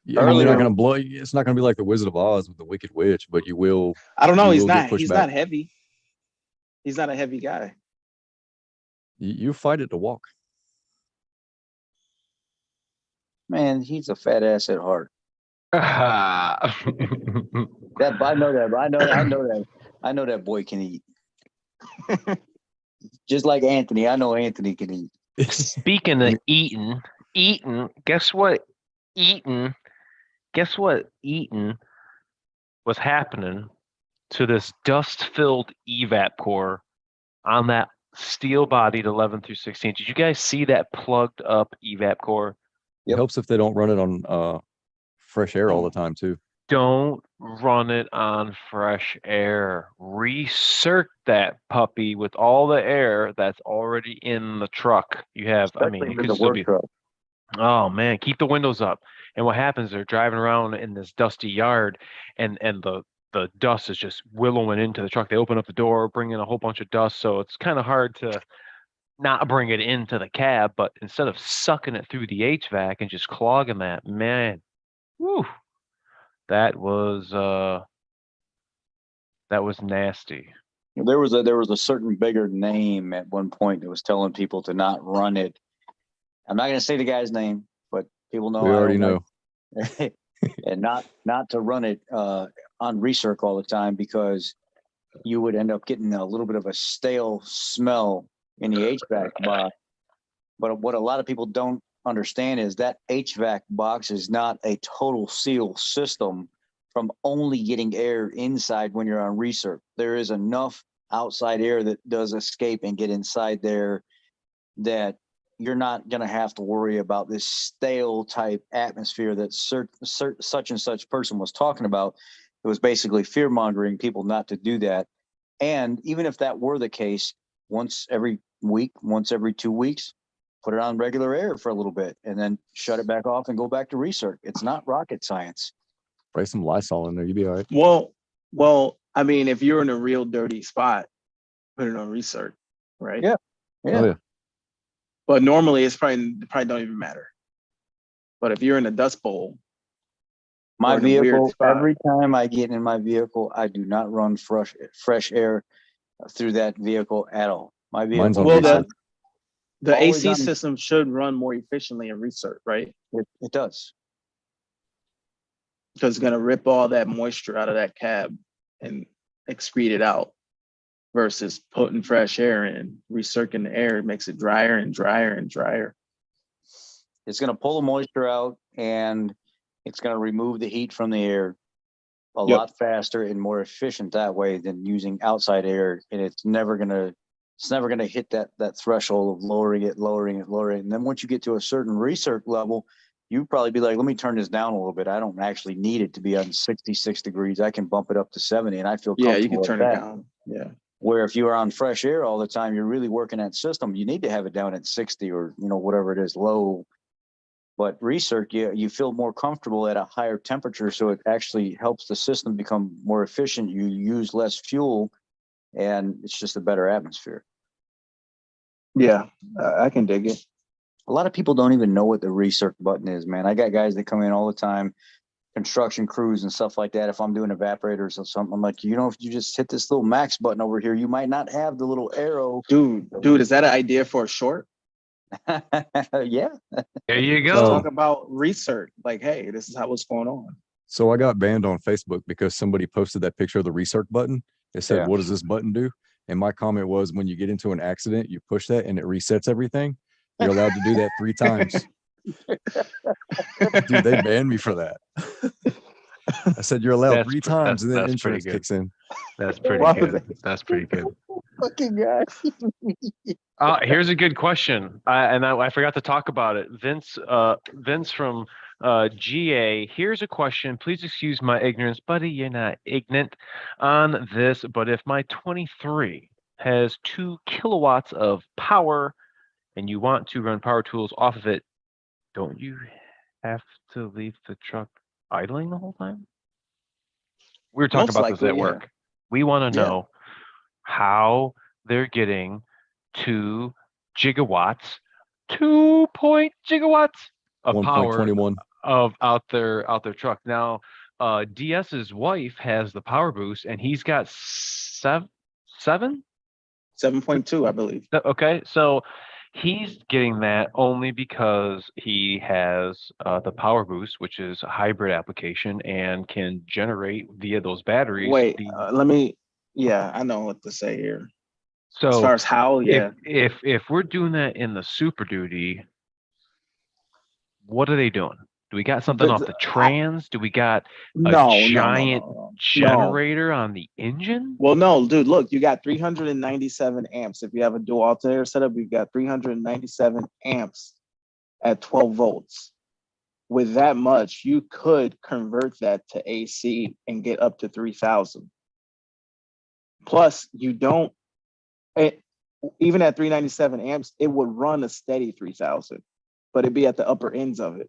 Yeah, I mean, you're Earlier- not gonna blow. It's not gonna be like the Wizard of Oz with the Wicked Witch, but you will. I don't know. You He's will get not, pushed he's back. not heavy. He's not a heavy guy. You fight it to walk. Man, he's a fat ass at heart. Speaking That I know that. I know that boy can eat. Just like Anthony, I know Anthony can eat. of eating, guess what? Guess what? Was happening to this dust-filled evap core on that steel-bodied 11 through 16. Did you guys see that plugged up evap core? It helps if they don't run it on fresh air all the time too. Don't run it on fresh air. Recirc that puppy with all the air that's already in the truck. You have, I mean, Especially it with could the still work be. truck. Oh man, keep the windows up. And what happens? They're driving around in this dusty yard, and the dust is just willowing into the truck. They open up the door, bring in a whole bunch of dust, so it's kind of hard to not bring it into the cab. But instead of sucking it through the HVAC and just clogging that, man, whew, that was nasty. There was a certain bigger name at one point that was telling people to not run it. I'm not going to say the guy's name, but people know. We I already don't know. like- and not to run it on recirc all the time, because you would end up getting a little bit of a stale smell in the HVAC box. But what a lot of people don't understand is that HVAC box is not a total seal system from only getting air inside when you're on recirc. There is enough outside air that does escape and get inside there that you're not going to have to worry about this stale type atmosphere that such and such person was talking about. It was basically fear mongering people not to do that. And even if that were the case, once every week, once every 2 weeks, put it on regular air for a little bit and then shut it back off and go back to recirc. It's not rocket science. Spray some Lysol in there, you'll be all right. Well, I mean, if you're in a real dirty spot, put it on recirc, right? Yeah. Oh yeah. But normally it's probably don't even matter. But if you're in a dust bowl, My or in a weird vehicle, spot. every time I get in my vehicle, I do not run fresh air through that vehicle at all. My vehicle, Mine's on Well, recirc. the Always AC on- system should run more efficiently in recirc, right? it does. Because it's gonna rip all that moisture out of that cab and excrete it out, versus putting fresh air in. Recircing the air makes it drier and drier and drier. It's going to pull the moisture out, and it's going to remove the heat from the air a lot faster and more efficient that way than using outside air. And it's never going to hit that threshold of lowering it. And then once you get to a certain recirc level, you'd probably be like, let me turn this down a little bit. I don't actually need it to be on 66 degrees. I can bump it up to 70, and I feel comfortable. Yeah, you can turn it that. down. Yeah. Where if you are on fresh air all the time, you're really working that system. You need to have it down at 60 or, whatever it is, low. But recirc, you feel more comfortable at a higher temperature. So it actually helps the system become more efficient. You use less fuel, and it's just a better atmosphere. Yeah, I can dig it. A lot of people don't even know what the recirc button is, man. I got guys that come in all the time, construction crews and stuff like that. If I'm doing evaporators or something, I'm like, if you just hit this little max button over here, you might not have the little arrow. Dude, is that an idea for a short? Yeah. There you Let's go. talk about research. Like, hey, this is what's going on. So I got banned on Facebook because somebody posted that picture of the recirc button. It said, what does this button do? And my comment was, when you get into an accident, you push that and it resets everything. You're allowed to do that 3 times. Dude, they banned me for that. I said, you're allowed 3 times, and then insurance kicks in. That's pretty good. That's pretty good. Fucking guy. Here's a good question. I forgot to talk about it. Vince from GA. Here's a question. Please excuse my ignorance, buddy. You're not ignorant on this, but if my 23 has 2 kilowatts of power and you want to run power tools off of it, don't you have to leave the truck idling the whole time? We were talking Most about likely, this at work. We want to Yeah. know how they're getting 2 gigawatts, 2 gigawatts of power 1.21. of out their truck. Now, DS's wife has the power boost, and he's got 7. 7.2, I believe. Okay, so he's getting that only because he has the power boost, which is a hybrid application and can generate via those batteries. Wait, yeah, I know what to say here. So as far as how, if we're doing that in the Super Duty, what are they doing? Do we got something off the trans? Do we got a giant generator on the engine? Well, no, dude, look, you got 397 amps. If you have a dual alternator setup, you've got 397 amps at 12 volts. With that much, you could convert that to AC and get up to 3,000. Plus, even at 397 amps, it would run a steady 3,000, but it'd be at the upper ends of it.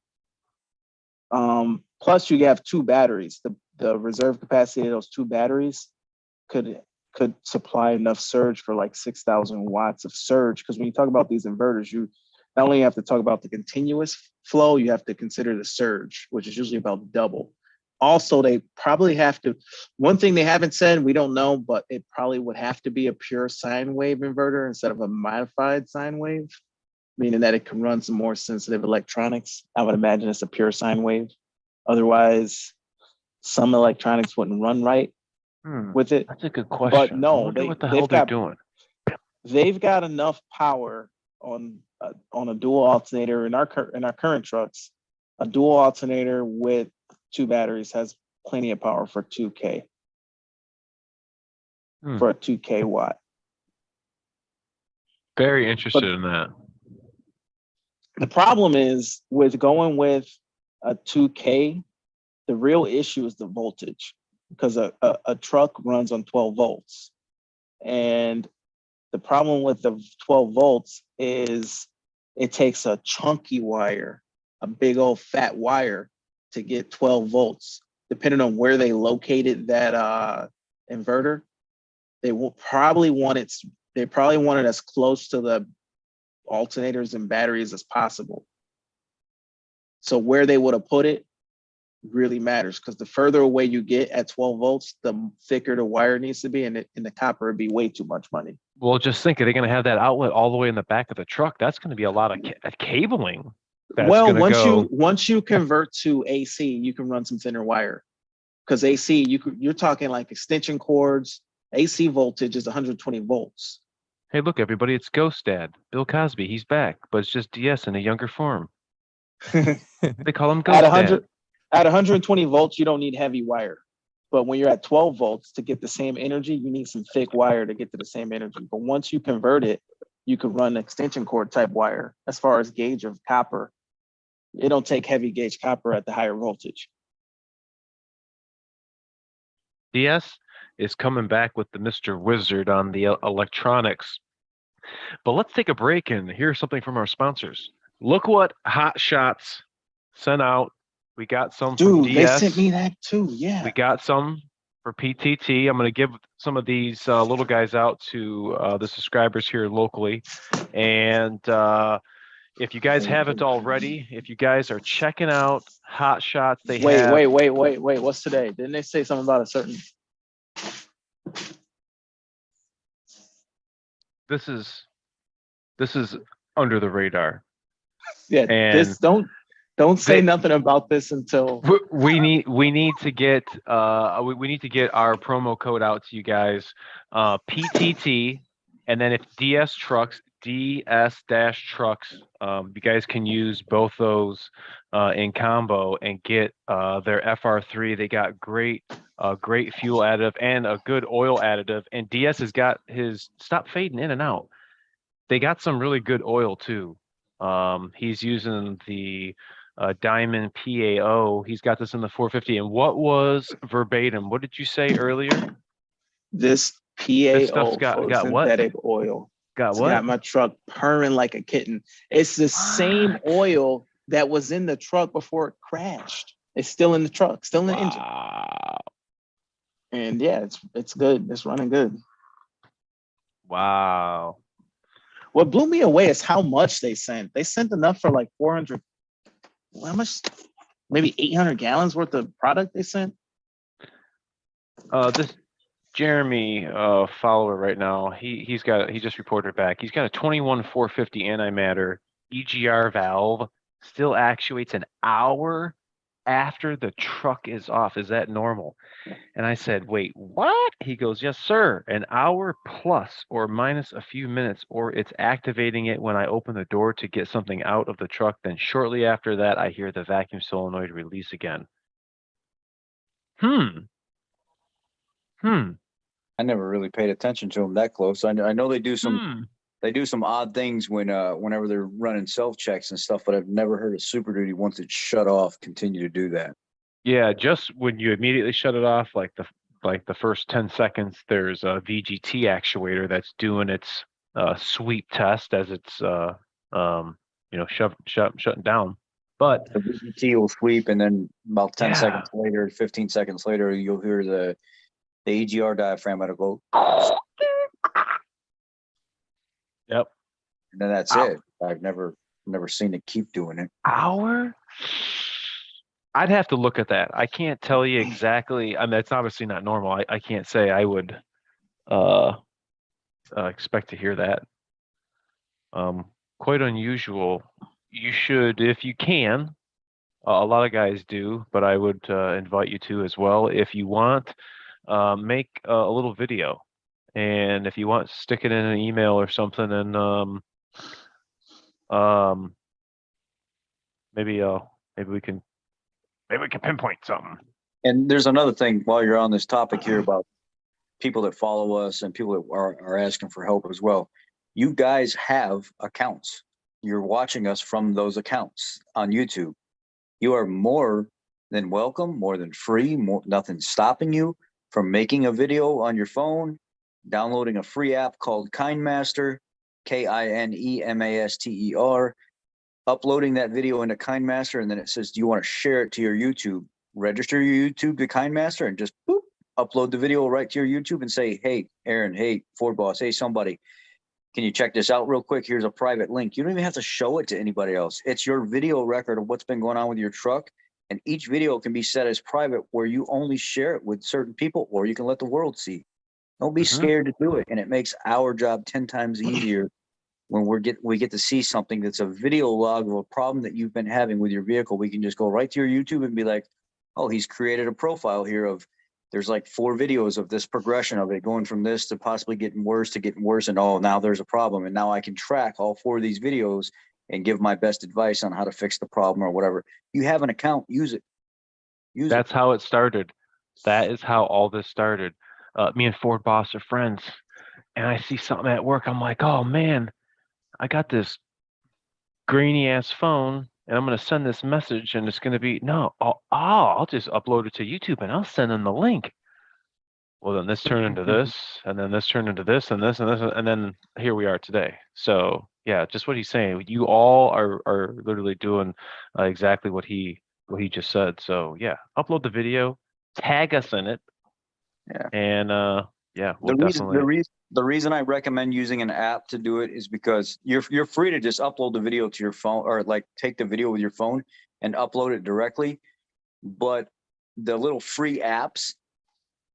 Plus, you have 2 batteries. The reserve capacity of those 2 batteries could supply enough surge for like 6,000 watts of surge. Because when you talk about these inverters, you not only have to talk about the continuous flow, you have to consider the surge, which is usually about double. Also, they probably have to, one thing they haven't said, we don't know, but it probably would have to be a pure sine wave inverter instead of a modified sine wave, meaning that it can run some more sensitive electronics. I would imagine it's a pure sine wave. Otherwise, some electronics wouldn't run right with it. That's a good question. But no, what the hell they're doing. They've got enough power on a dual alternator in our current trucks. A dual alternator with 2 batteries has plenty of power for 2K. For a 2K watt. Very interested in that. The problem is with going with a 2K, the real issue is the voltage, because a truck runs on 12 volts. And the problem with the 12 volts is it takes a chunky wire, a big old fat wire, to get 12 volts. Depending on where they located that inverter, they will probably want it as close to the alternators and batteries as possible. So where they would have put it really matters, because the further away you get at 12 volts, the thicker the wire needs to be, and the copper would be way too much money. Well, just think, are they going to have that outlet all the way in the back of the truck? That's going to be a lot of cabling. Once you convert to AC, you can run some thinner wire, because AC, you're talking like extension cords. AC voltage is 120 volts. Hey, look, everybody, it's Ghost Dad, Bill Cosby. He's back, but it's just DS in a younger form. They call them At ghost 100, dad. at 120 volts, you don't need heavy wire. But when you're at 12 volts to get the same energy, you need some thick wire to get to the same energy. But once you convert it, you could run extension cord type wire. As far as gauge of copper, it don't take heavy gauge copper at the higher voltage. DS is coming back with the Mr. Wizard on the electronics. But let's take a break and hear something from our sponsors. Look what Hot Shots sent out. We got some from Dude, they DS. sent me that too. Yeah. We got some for PTT. I'm going to give some of these little guys out to the subscribers here locally. And if you guys haven't already, if you guys are checking out Hot Shots, they have. Wait. What's today? Didn't they say something about a certain? This is under the radar. Yeah, And this don't say nothing about this until we need to get we need to get our promo code out to you guys. PTT, and then if DS trucks, DS-trucks, you guys can use both those in combo and get their FR3. They got great fuel additive and a good oil additive, and DS has got his stop fading in and out. They got some really good oil too. He's using the Diamond PAO. He's got this in the 450. And what was verbatim? What did you say earlier? this stuff's PAO got what? synthetic oil. Got It's what? got my truck purring like a kitten. It's the same oil that was in the truck before it crashed. It's still in the truck, still in the engine. And yeah, it's good. It's running good. Wow. What blew me away is how much they sent. They sent enough for like 400. How much? Maybe 800 gallons worth of product they sent. This Jeremy follower right now, he just reported back. He's got a 21450 antimatter EGR valve, still actuates an hour after the truck is off. Is that normal? And I said, wait, what? He goes, yes, sir. An hour plus or minus a few minutes, or it's activating it when I open the door to get something out of the truck. Then shortly after that, I hear the vacuum solenoid release again. I never really paid attention to them that close. I know they do some odd things when whenever they're running self checks and stuff, but I've never heard of Super Duty once it's shut off continue to do that. Yeah, just when you immediately shut it off, like the first 10 seconds, there's a VGT actuator that's doing its sweep test as it's shutting down. But the VGT will sweep, and then about 10 seconds later, 15 seconds later, you'll hear the EGR diaphragm it'll go. Yep. And then that's it. I've never seen it keep doing it. Hour? I'd have to look at that. I can't tell you exactly. I mean, it's obviously not normal. I can't say I would expect to hear that. Quite unusual. You should, if you can, a lot of guys do, but I would invite you to as well. If you want, make a little video. And if you want, stick it in an email or something, and maybe we can pinpoint something. And there's another thing while you're on this topic here about people that follow us and people that are asking for help as well. You guys have accounts. You're watching us from those accounts on YouTube. You are more than welcome, more than free, nothing stopping you from making a video on your phone, downloading a free app called KindMaster, KINEMASTER, uploading that video into KindMaster, and then it says, do you want to share it to your YouTube? Register your YouTube to KindMaster and just boop, upload the video right to your YouTube and say, hey, Aaron, hey, Ford Boss, hey, somebody, can you check this out real quick? Here's a private link. You don't even have to show it to anybody else. It's your video record of what's been going on with your truck. And each video can be set as private where you only share it with certain people, or you can let the world see. Don't be scared to do it. And it makes our job 10 times easier when we get to see something that's a video log of a problem that you've been having with your vehicle. We can just go right to your YouTube and be like, oh, he's created a profile here of, there's like 4 videos of this progression of it going from this to possibly getting worse to getting worse. And oh, now there's a problem. And now I can track all 4 of these videos and give my best advice on how to fix the problem or whatever. You have an account, use it. Use That's it. how it started. That is how all this started. Me and Ford Boss are friends, and I see something at work. I'm like, oh man, I got this grainy ass phone, and I'm gonna send this message, and it's gonna be no. I'll just upload it to YouTube, and I'll send them the link. Well, then this turned into this, and then this turned into this, and this, and this, and then here we are today. So yeah, just what he's saying. You all are literally doing exactly what he just said. So yeah, upload the video, tag us in it, Yeah. and yeah, we'll The definitely. reason I recommend using an app to do it is because you're free to just upload the video to your phone, or like take the video with your phone and upload it directly. But the little free apps,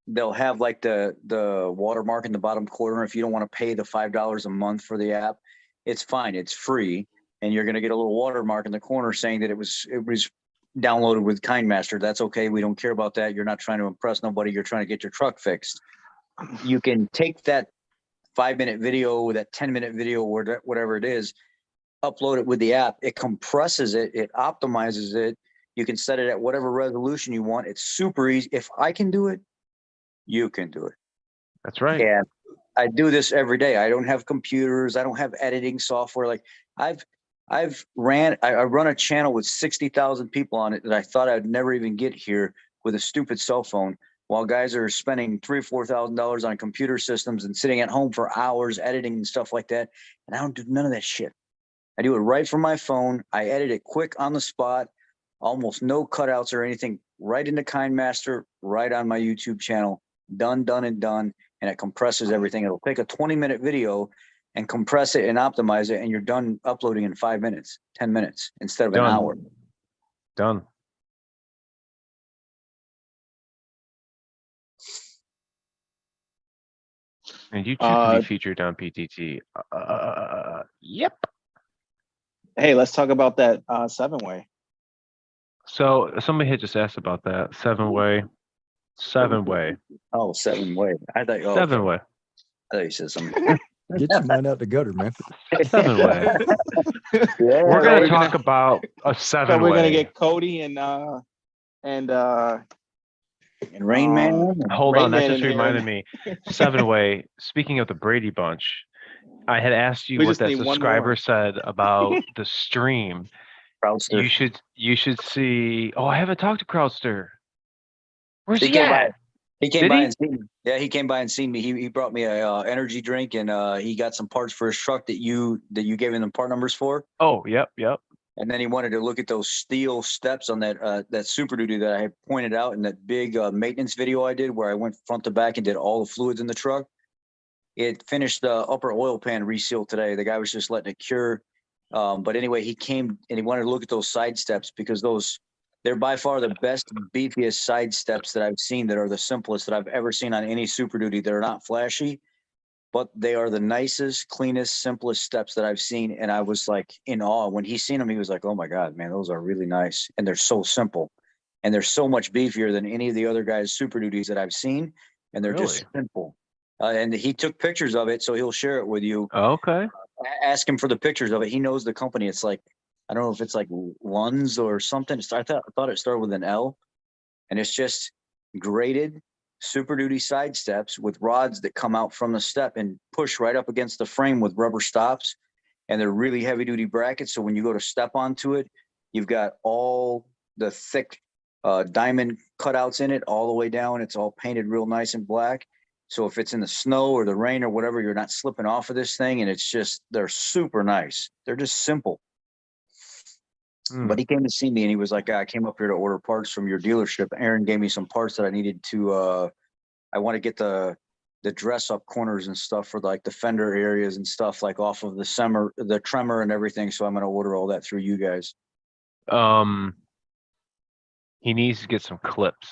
they'll have like the watermark in the bottom corner. If you don't want to pay the $5 a month for the app, it's fine. It's free, and you're going to get a little watermark in the corner saying that it was downloaded with KindMaster. That's okay. We don't care about that. You're not trying to impress nobody. You're trying to get your truck fixed. You can take that 5-minute video, that 10-minute video, or whatever it is, upload it with the app. It compresses it. It optimizes it. You can set it at whatever resolution you want. It's super easy. If I can do it, you can do it. That's right. And I do this every day. I don't have computers. I don't have editing software. Like I run a channel with 60,000 people on it that I thought I'd never even get here with a stupid cell phone, while guys are spending $3,000 or $4,000 on computer systems and sitting at home for hours editing and stuff like that. And I don't do none of that shit. I do it right from my phone. I edit it quick on the spot, almost no cutouts or anything, right into KindMaster, right on my YouTube channel. Done, and done. And it compresses everything. It'll take a 20-minute video and compress it and optimize it, and you're done uploading in 5 minutes, 10 minutes instead of an hour. Done. And YouTube can be featured on PTT. Yep. Hey, let's talk about that 7-way. So somebody had just asked about that 7-way. 7-way. Oh, 7-way. I thought. Oh, 7-way. I thought you said something. Get your mind out the gutter, man. 7-way. Yeah, We're gonna we're talk gonna- about a 7-way. So we're gonna get Cody and And Rain Man. Hold Rain on, that Man just in here. reminded me. 7-way. Speaking of the Brady Bunch, I had asked you We what just that need one subscriber more. said about the stream. Crowdster. You should see. Oh, I haven't talked to Crowdster. Where's He he came by. at? He came Did by he? and seen me. Yeah, he came by and seen me. He brought me a energy drink, and he got some parts for his truck that you gave him the part numbers for. Oh, yep. And then he wanted to look at those steel steps on that Super Duty that I had pointed out in that big maintenance video I did, where I went front to back and did all the fluids in the truck. It finished the upper oil pan reseal today. The guy was just letting it cure. But anyway, he came and he wanted to look at those side steps, because they're by far the best, beefiest side steps that I've seen, that are the simplest that I've ever seen on any Super Duty. They're not flashy, but they are the nicest, cleanest, simplest steps that I've seen. And I was like in awe. When he seen them, he was like, oh my God, man, those are really nice. And they're so simple. And they're so much beefier than any of the other guys' Super Duties that I've seen. And they're just Really? simple. And he took pictures of it, so he'll share it with you. Okay. Ask him for the pictures of it. He knows the company. It's like, I don't know if it's like Lunds or something. I thought it started with an L. And it's just graded Super Duty side steps with rods that come out from the step and push right up against the frame with rubber stops. And they're really heavy duty brackets. So when you go to step onto it, you've got all the thick diamond cutouts in it all the way down. It's all painted real nice and black. So if it's in the snow or the rain or whatever, you're not slipping off of this thing. And it's just, they're super nice. They're just simple. But he came to see me and he was like, I came up here to order parts from your dealership. Aaron gave me some parts that I needed to, I want to get the dress up corners and stuff for like the fender areas and stuff, like off of the tremor and everything. So I'm going to order all that through you guys. He needs to get some clips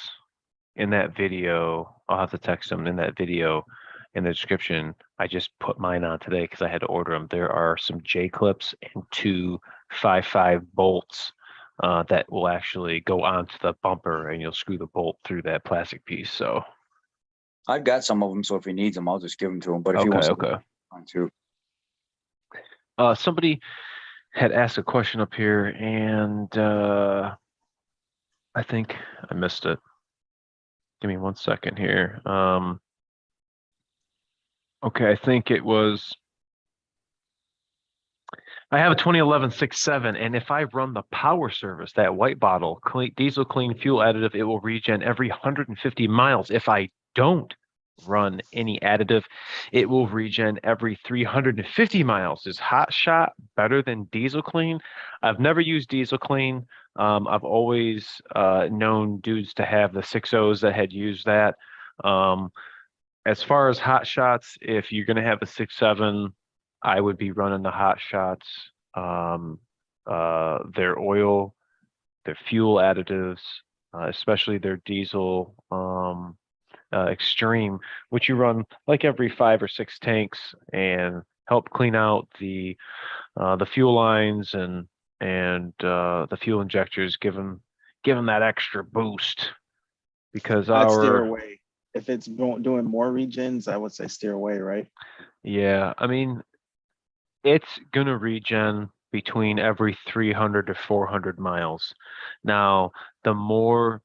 in that video. I'll have to text him in that video in the description. I just put mine on today because I had to order them. There are some J clips and 2 5.5 bolts that will actually go onto the bumper, and you'll screw the bolt through that plastic piece. So I've got some of them, so if he needs them, I'll just give them to him. But if he okay, wants okay. on too. Somebody had asked a question up here, and I think I missed it. Give me 1 second here. Okay, I think it was. I have a 2011 6.7, and if I run the power service, that white bottle, diesel clean fuel additive, it will regen every 150 miles. If I don't run any additive, it will regen every 350 miles. Is Hot Shot better than diesel clean? I've never used diesel clean. I've always known dudes to have the 6.0s that had used that. As far as Hot Shots, if you're going to have a 6.7, I would be running the Hot Shots, their oil, their fuel additives, especially their diesel extreme, which you run like every 5 or 6 tanks and help clean out the fuel lines and the fuel injectors, give them that extra boost, because I'd steer away. If it's doing more regens, I would say steer away, right? Yeah, I mean, it's gonna regen between every 300 to 400 miles. Now, the more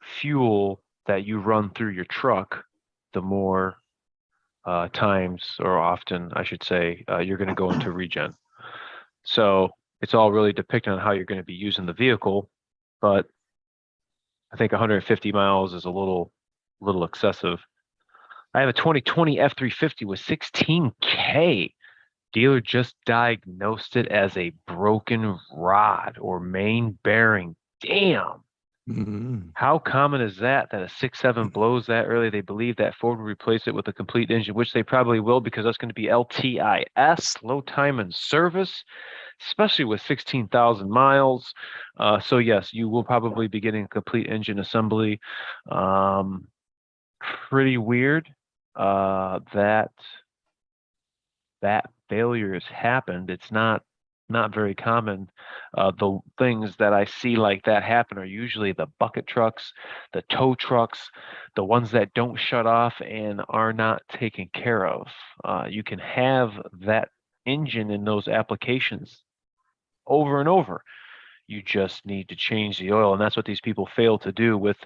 fuel that you run through your truck, the more times, or often, I should say, you're going to go into regen. So it's all really depicted on how you're going to be using the vehicle, but I think 150 miles is a little excessive. I have a 2020 F350 with 16K. Dealer just diagnosed it as a broken rod or main bearing. Damn. How common is that a 6.7 blows that early? They believe that Ford will replace it with a complete engine, which they probably will, because that's going to be LTIS, low time in service, especially with 16,000 miles. So yes, you will probably be getting a complete engine assembly. Pretty weird that failure has happened. It's not very common. The things that I see like that happen are usually the bucket trucks, the tow trucks, the ones that don't shut off and are not taken care of. You can have that engine in those applications over and over. You just need to change the oil, and that's what these people fail to do. With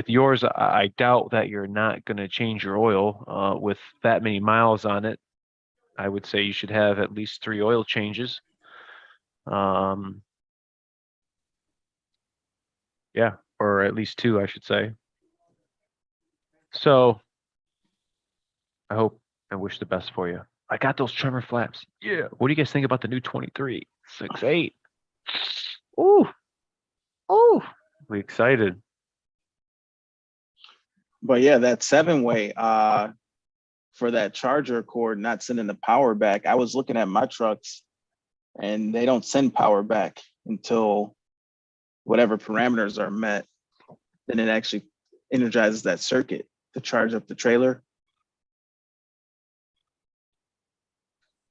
yours, I doubt that you're not going to change your oil with that many miles on it. I would say you should have at least 3 oil changes. Yeah, or at least 2, I should say. So I hope and wish the best for you. I got those trimmer flaps. Yeah. What do you guys think about the new 23 6.8? Ooh. We excited. But yeah, that 7-way for that charger cord not sending the power back. I was looking at my trucks and they don't send power back until whatever parameters are met. Then it actually energizes that circuit to charge up the trailer.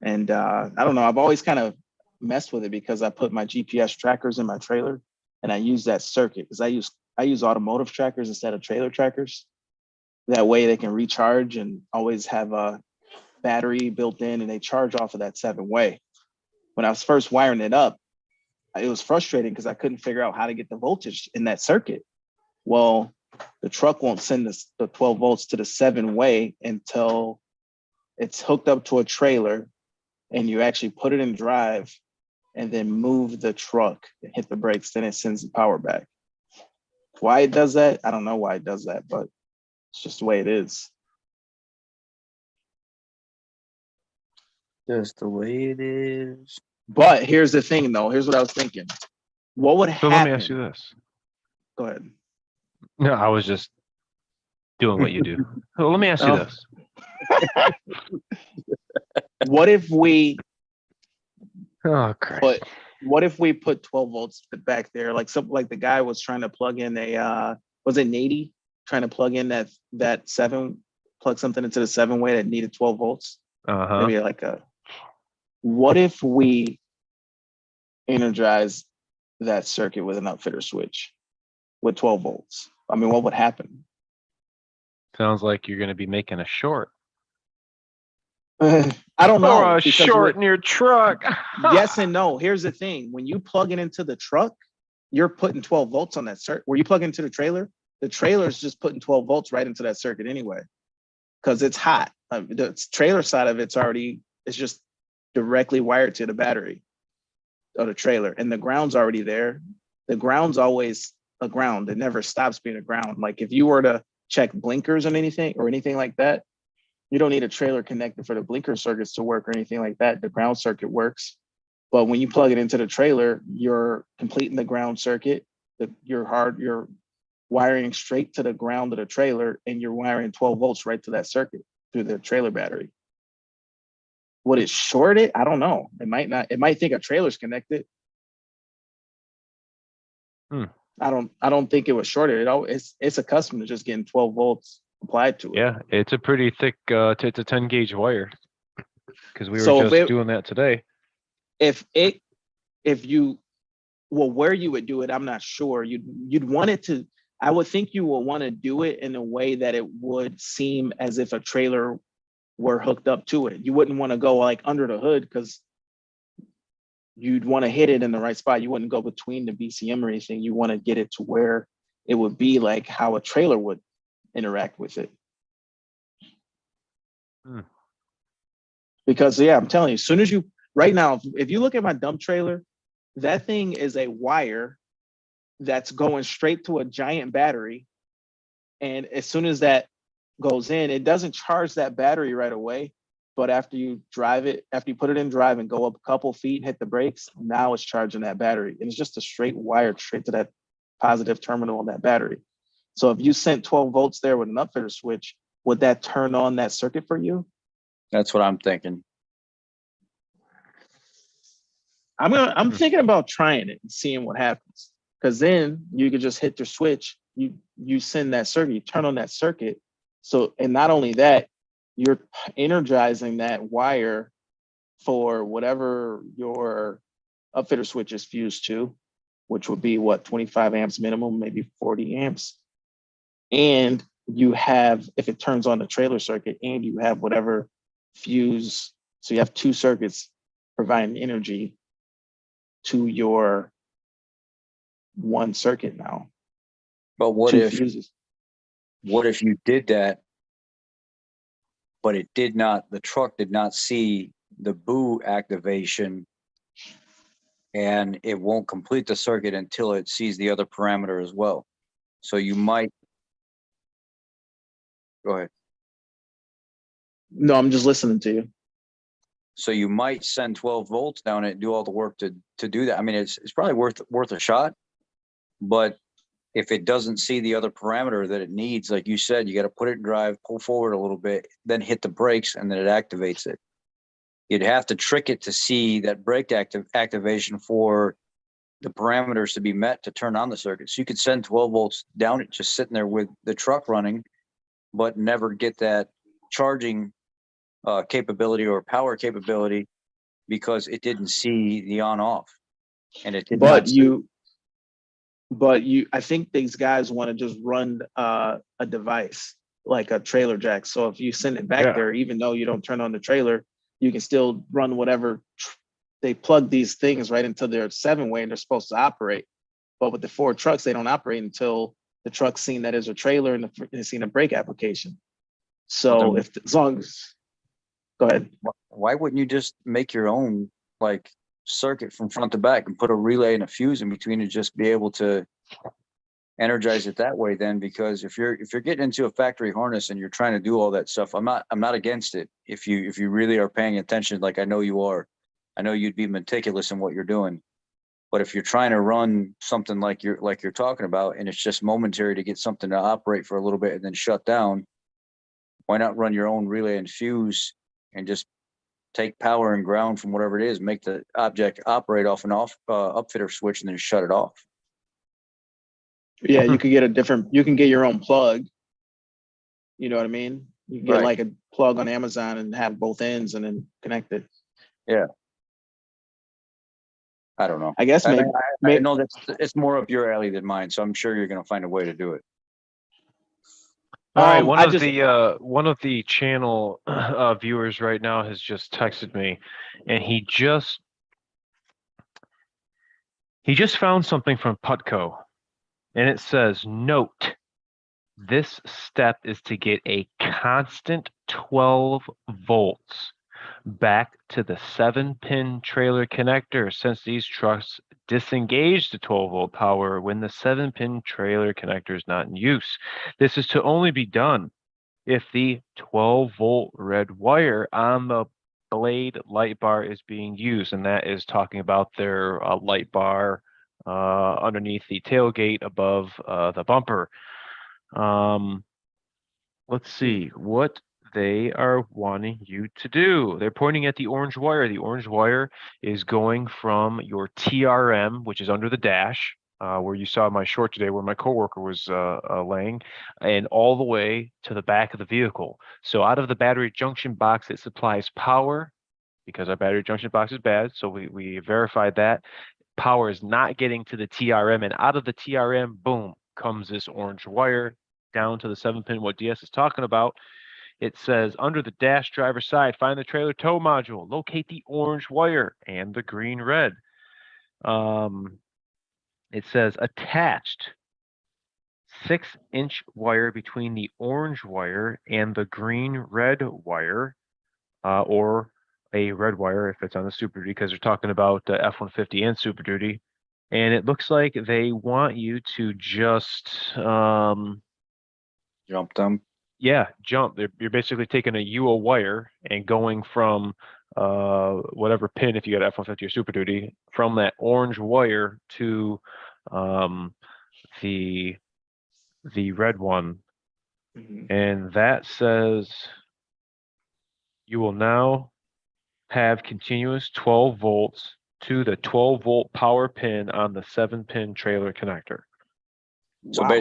And I don't know, I've always kind of messed with it because I put my GPS trackers in my trailer and I use that circuit because I use automotive trackers instead of trailer trackers. That way they can recharge and always have a battery built in, and they charge off of that 7-way. When I was first wiring it up, it was frustrating because I couldn't figure out how to get the voltage in that circuit. Well, the truck won't send the 12 volts to the 7-way until it's hooked up to a trailer and you actually put it in drive and then move the truck and hit the brakes, then it sends the power back. Why it does that, I don't know why it does that, but it's just the way it is. Just the way it is. But here's the thing, though. Here's what I was thinking. What would happen? So let me ask you this. Go ahead. No, I was just doing what you do. So let me ask you this. What if we Christ. what if we put 12 volts back there? Like something like the guy was trying to plug in a was it Nady trying to plug in that plug something into the 7-way that needed 12 volts? Maybe like what if we energize that circuit with an upfitter switch with 12 volts? I mean, what would happen? Sounds like you're going to be making a short. I don't know. Or a because short in your truck. yes and no. Here's the thing. When you plug it into the truck, you're putting 12 volts on that circuit. Where you plug into the trailer is just putting 12 volts right into that circuit anyway, because it's hot. The trailer side of it's just directly wired to the battery of the trailer, and the ground's already there. The ground's always a ground. It never stops being a ground. Like if you were to check blinkers or anything like that, you don't need a trailer connected for the blinker circuits to work or anything like that. The ground circuit works. But when you plug it into the trailer, you're completing the ground circuit. You're wiring straight to the ground of the trailer, and you're wiring 12 volts right to that circuit through the trailer battery. Would it short it? I don't know. It might not. It might think a trailer's connected. I don't think it was shorted. It's accustomed to just getting 12 volts applied to it. Yeah, it's a pretty thick, it's a 10 gauge wire. Because we were just doing that today. Where you would do it, I'm not sure. You'd want it to, I would think you will want to do it in a way that it would seem as if a trailer were hooked up to it. You wouldn't want to go like under the hood, because you'd want to hit it in the right spot. You wouldn't go between the BCM or anything. You want to get it to where it would be like how a trailer would interact with it. Because yeah, I'm telling you, right now, if you look at my dump trailer, that thing is a wire that's going straight to a giant battery. And as soon as that goes in, it doesn't charge that battery right away. But after you put it in drive and go up a couple feet and hit the brakes, now it's charging that battery. And it's just a straight wire straight to that positive terminal on that battery. So if you sent 12 volts there with an upfitter switch, would that turn on that circuit for you? That's what I'm thinking. I'm thinking about trying it and seeing what happens. Because then you could just hit the switch, you send that circuit, you turn on that circuit. So, and not only that, you're energizing that wire for whatever your upfitter switch is fused to, which would be 25 amps minimum, maybe 40 amps. And you have, if it turns on the trailer circuit, and you have whatever fuse, so you have two circuits providing energy to your one circuit now. But what if you did that, but the truck did not see the boo activation, and it won't complete the circuit until it sees the other parameter as well. So you might, go ahead. No, I'm just listening to you. So you might send 12 volts down it and do all the work to do that. I mean, it's probably worth a shot, but if it doesn't see the other parameter that it needs, like you said, you got to put it in drive, pull forward a little bit, then hit the brakes, and then it activates it. You'd have to trick it to see that brake activation for the parameters to be met to turn on the circuit. So you could send 12 volts down it just sitting there with the truck running, but never get that charging capability or power capability because it didn't see the on off, and it did not. But I think these guys want to just run a device like a trailer jack. So if you send it back there, even though you don't turn on the trailer, you can still run whatever. They plug these things right into their 7-way and they're supposed to operate. But with the 4 trucks, they don't operate until the truck's seen that as a trailer and it's seen a brake application. So as long as, go ahead. Why wouldn't you just make your own like circuit from front to back and put a relay and a fuse in between and just be able to energize it that way then? Because if you're getting into a factory harness and you're trying to do all that stuff, I'm not against it. If you really are paying attention, like I know you are, I know you'd be meticulous in what you're doing. But if you're trying to run something like you're talking about, and it's just momentary to get something to operate for a little bit and then shut down, why not run your own relay and fuse and just take power and ground from whatever it is, make the object operate off and off upfitter switch, and then shut it off. Yeah, you could you can get your own plug. You know what I mean? You can get like a plug on Amazon and have both ends and then connect it. Yeah. I don't know. I guess maybe I know it's more up your alley than mine, so I'm sure you're going to find a way to do it. All right, I just one of the channel viewers right now has just texted me, and he just found something from Putco, and it says, "Note: this step is to get a constant 12 volts back to the 7-pin trailer connector, since these trucks disengage the 12-volt power when the 7-pin trailer connector is not in use. This is to only be done if the 12-volt red wire on the blade light bar is being used," and that is talking about their light bar underneath the tailgate above the bumper. Let's see what they are wanting you to do. They're pointing at the orange wire. The orange wire is going from your TRM, which is under the dash, where you saw my short today, where my coworker was laying, and all the way to the back of the vehicle. So out of the battery junction box that supplies power, because our battery junction box is bad, so we verified that power is not getting to the TRM, and out of the TRM, boom, comes this orange wire down to the 7-pin, what DS is talking about. It says, under the dash driver side, find the trailer tow module, locate the orange wire and the green red. It says attached 6-inch wire between the orange wire and the green red wire, or a red wire if it's on the Super Duty, because they're talking about F-150 and Super Duty. And it looks like they want you to just Jump them. yeah, jump. You're basically taking a UO wire and going from whatever pin, if you got F-150 or Super Duty, from that orange wire to the red one, and that says you will now have continuous 12 volts to the 12-volt power pin on the 7-pin trailer connector. So Wow.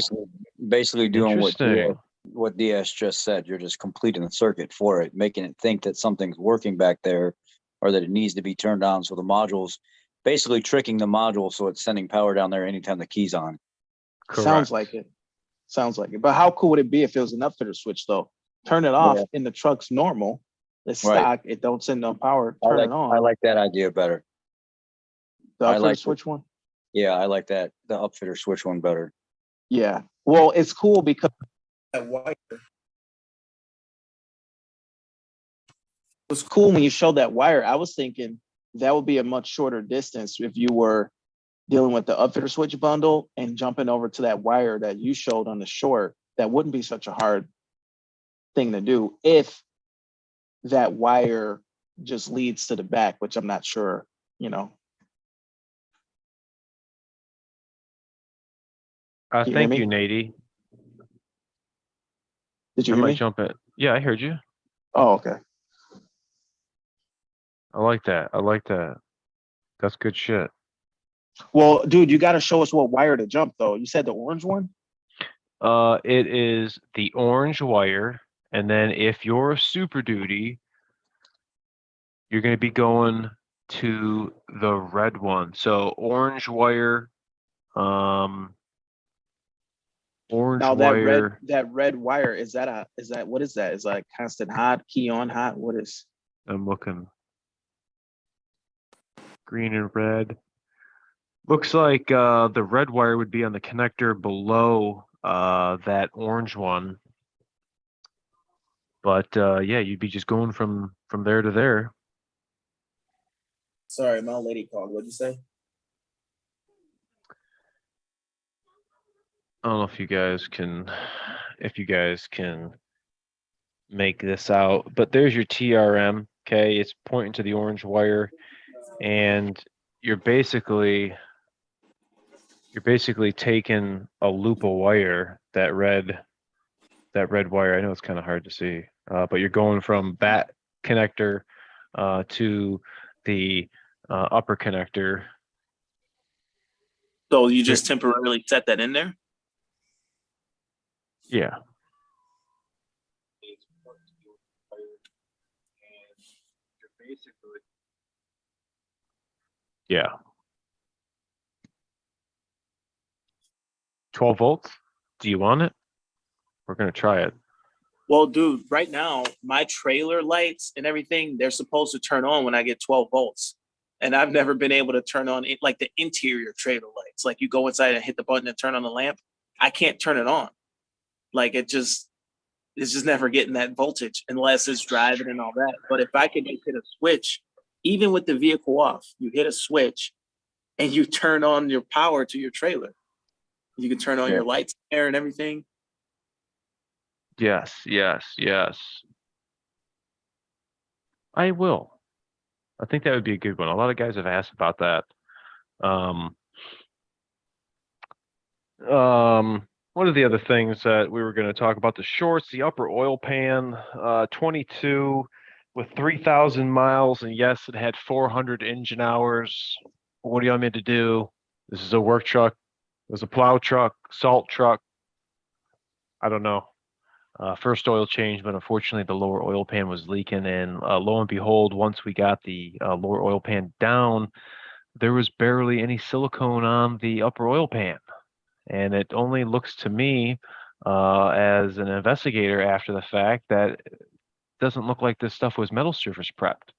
basically doing Interesting. what DS just said. You're just completing the circuit for it, making it think that something's working back there, or that it needs to be turned on. So the module's basically tricking the module so it's sending power down there anytime the key's on. Sounds Correct. like it. Sounds like it. But how cool would it be if it was an upfitter switch though? Turn it off in the truck's normal. It's Right. stock. It don't send no power. I Turn like it on. I like that idea better. the I upfitter like switch one. Yeah, I like that, the upfitter switch one better. Yeah. Well, it's cool because that wire. It was cool when you showed that wire. I was thinking that would be a much shorter distance if you were dealing with the upfitter switch bundle and jumping over to that wire that you showed on the short. That wouldn't be such a hard thing to do if that wire just leads to the back, which I'm not sure, you know. Can you hear Thank me? you, Nady. Did you I hear might me? jump in. Yeah, I heard you. Oh, okay. I like that. I like that. That's good shit. Well, dude, you got to show us what wire to jump, though. You said the orange one? It is the orange wire, and then if you're a Super Duty, you're going to be going to the red one. So orange wire, orange Now wire. that red wire, is that what is that? Is that constant hot, key on hot? What is? I'm looking. Green and red. Looks like the red wire would be on the connector below that orange one. But yeah, you'd be just going from there to there. Sorry, my old lady called. What'd you say? I don't know if you guys can make this out, but there's your TRM. Okay, it's pointing to the orange wire, and you're basically taking a loop of wire, that red wire. I know it's kind of hard to see, but you're going from that connector to the upper connector. So you just temporarily set that in there? Yeah. Yeah. 12 volts. Do you want it? We're going to try it. Well, dude, right now, my trailer lights and everything, they're supposed to turn on when I get 12 volts. And I've never been able to turn on like the interior trailer lights. Like you go inside and hit the button and turn on the lamp. I can't turn it on. Like it's just never getting that voltage unless it's driving and all that. But if I can just hit a switch, even with the vehicle off, you hit a switch and you turn on your power to your trailer. You can turn on your lights there and everything. Yes, yes, yes. I will. I think that would be a good one. A lot of guys have asked about that. What are the other things that we were going to talk about? The shorts, the upper oil pan, 22 with 3,000 miles, and yes, it had 400 engine hours. What do you want me to do? This is a work truck. It was a plow truck, salt truck. I don't know. First oil change, but unfortunately the lower oil pan was leaking, and lo and behold, once we got the lower oil pan down, there was barely any silicone on the upper oil pan. And it only looks to me as an investigator after the fact that it doesn't look like this stuff was metal surface prepped.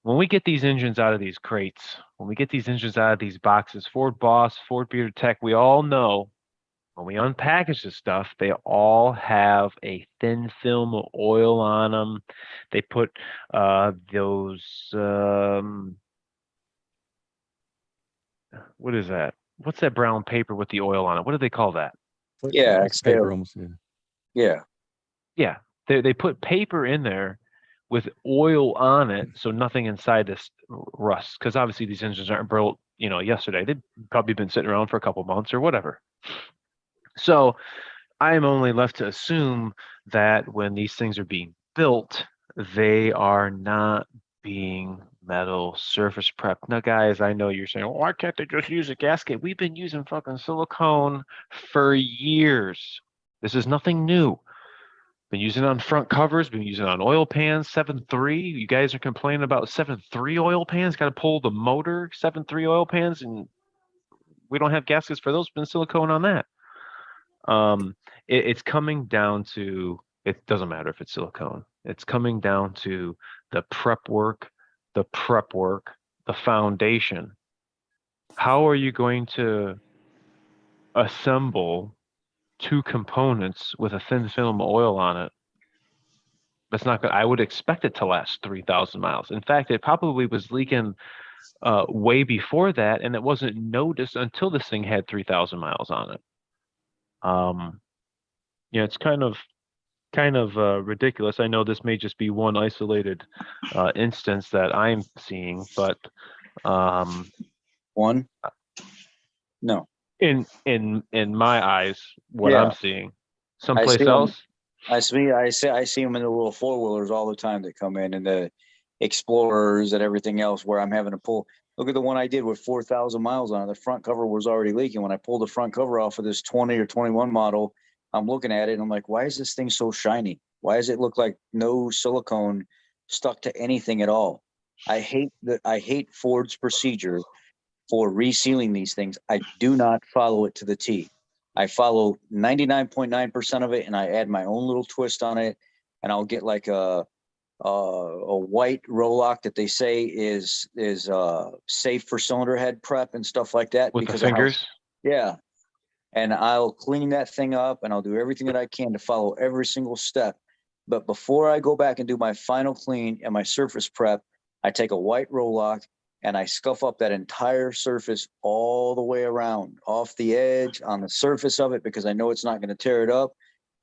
When we get these engines out of these crates, when we get these engines out of these boxes, Ford Boss, Ford Bearded Tech, we all know when we unpackage this stuff, they all have a thin film of oil on them. They put those, what is that? What's that brown paper with the oil on it? What do they call that? Yeah, It's paper almost. Yeah. Yeah. Yeah, they put paper in there with oil on it, so nothing inside this rusts. Because obviously these engines aren't built, yesterday. They've probably been sitting around for a couple months or whatever. So I am only left to assume that when these things are being built, they are not being metal surface prep. Now, guys, I know you're saying, well, why can't they just use a gasket? We've been using fucking silicone for years. This is nothing new. Been using it on front covers, been using it on oil pans, 7.3. You guys are complaining about 7.3 oil pans, got to pull the motor, 7.3 oil pans, and we don't have gaskets for those, been silicone on that. It's coming down to, it doesn't matter if it's silicone. It's coming down to the prep work, the foundation. How are you going to assemble two components with a thin film of oil on it? That's not good. I would expect it to last 3,000 miles. In fact, it probably was leaking way before that, and it wasn't noticed until this thing had 3,000 miles on it. It's kind of ridiculous. I know this may just be one isolated instance that I'm seeing, but One? No. in my eyes, what Yeah. I'm seeing, someplace see 'em. else. I see them in the little four-wheelers all the time that come in, and the Explorers and everything else where I'm having to pull. Look at the one I did with 4,000 miles on it. The front cover was already leaking. When I pulled the front cover off of this 20 or 21 model, I'm looking at it and I'm like, why is this thing so shiny? Why does it look like no silicone stuck to anything at all? I hate Ford's procedure for resealing these things. I do not follow it to the T. I follow 99.9% of it, and I add my own little twist on it, and I'll get like a white Rolock that they say is safe for cylinder head prep and stuff like that. With the because of how- fingers? yeah. And I'll clean that thing up, and I'll do everything that I can to follow every single step. But before I go back and do my final clean and my surface prep, I take a white Rolock and I scuff up that entire surface all the way around, off the edge, on the surface of it, because I know it's not going to tear it up.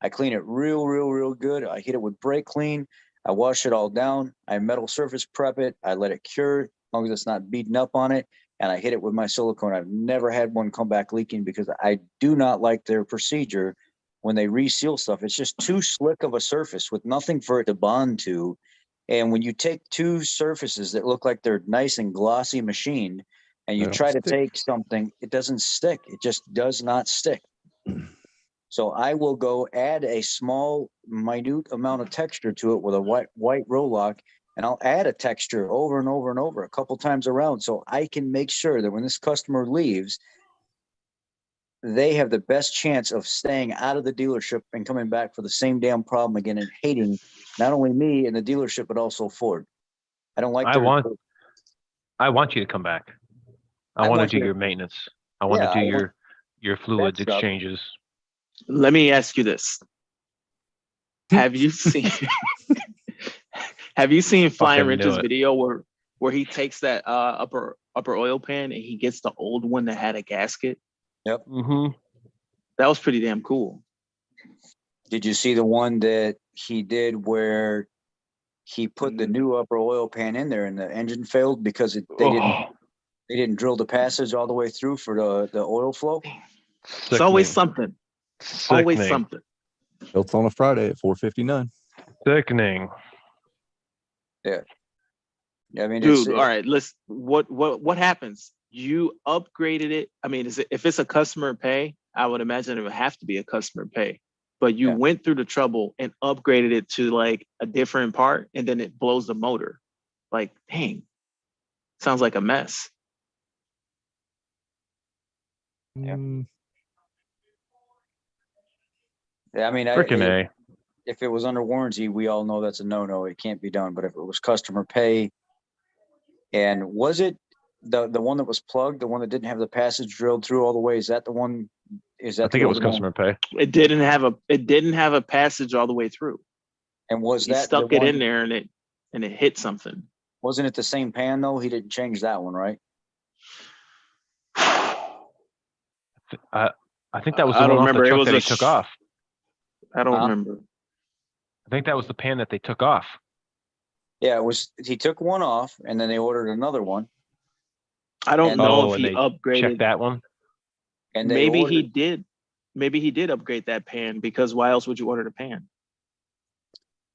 I clean it real good. I hit it with brake clean. I wash it all down. I metal surface prep it. I let it cure as long as it's not beaten up on it. And I hit it with my silicone. I've never had one come back leaking because I do not like their procedure when they reseal stuff. It's just too slick of a surface with nothing for it to bond to. And when you take two surfaces that look like they're nice and glossy machined, and you try to take something, it doesn't stick. It just does not stick. So I will go add a small, minute amount of texture to it with a white Rolock, and I'll add a texture over and over and over a couple times around, so I can make sure that when this customer leaves, they have the best chance of staying out of the dealership and coming back for the same damn problem again and hating not only me and the dealership, but also Ford. I don't like I their, want you to come back. I I want to want do you to- your maintenance. I want to Yeah, do I want your fluid that stuff. exchanges. Let me ask you this. Have you seen Flying Fucking knew Wrench's it. video where he takes that upper oil pan and he gets the old one that had a gasket? Mm-hmm. That was pretty damn cool. Did you see the one that he did where he put the new upper oil pan in there and the engine failed because they didn't drill the passage all the way through for the oil flow? It's always something. Always Sickening. something. Built on a Friday at 4:59. Sickening. Yeah, I mean, Dude, all right, listen, what happens? You upgraded it. I mean, if it's a customer pay, I would imagine it would have to be a customer pay. But you went through the trouble and upgraded it to like a different part, and then it blows the motor. Like, dang, sounds like a mess. Yeah. Mm, I mean, Freaking A. if it was under warranty, we all know that's a no-no. It can't be done. But if it was customer pay, and was it the one that was plugged, the one that didn't have the passage drilled through all the way? Is that the one? Is that I think the it was older one? customer pay. It didn't have a passage all the way through. And was He that stuck the it one, in there and it hit something. wasn't it the same pan though? He didn't change that one, right? I think that was the I one don't off remember. the It truck was that a he took off. I don't Huh? remember. I think that was the pan that they took off. Yeah, it was. He took one off, and then they ordered another one, I don't And- know Oh, if and he they upgraded. checked that one. and they Maybe he ordered, did. Maybe he did upgrade that pan, because why else would you order the pan?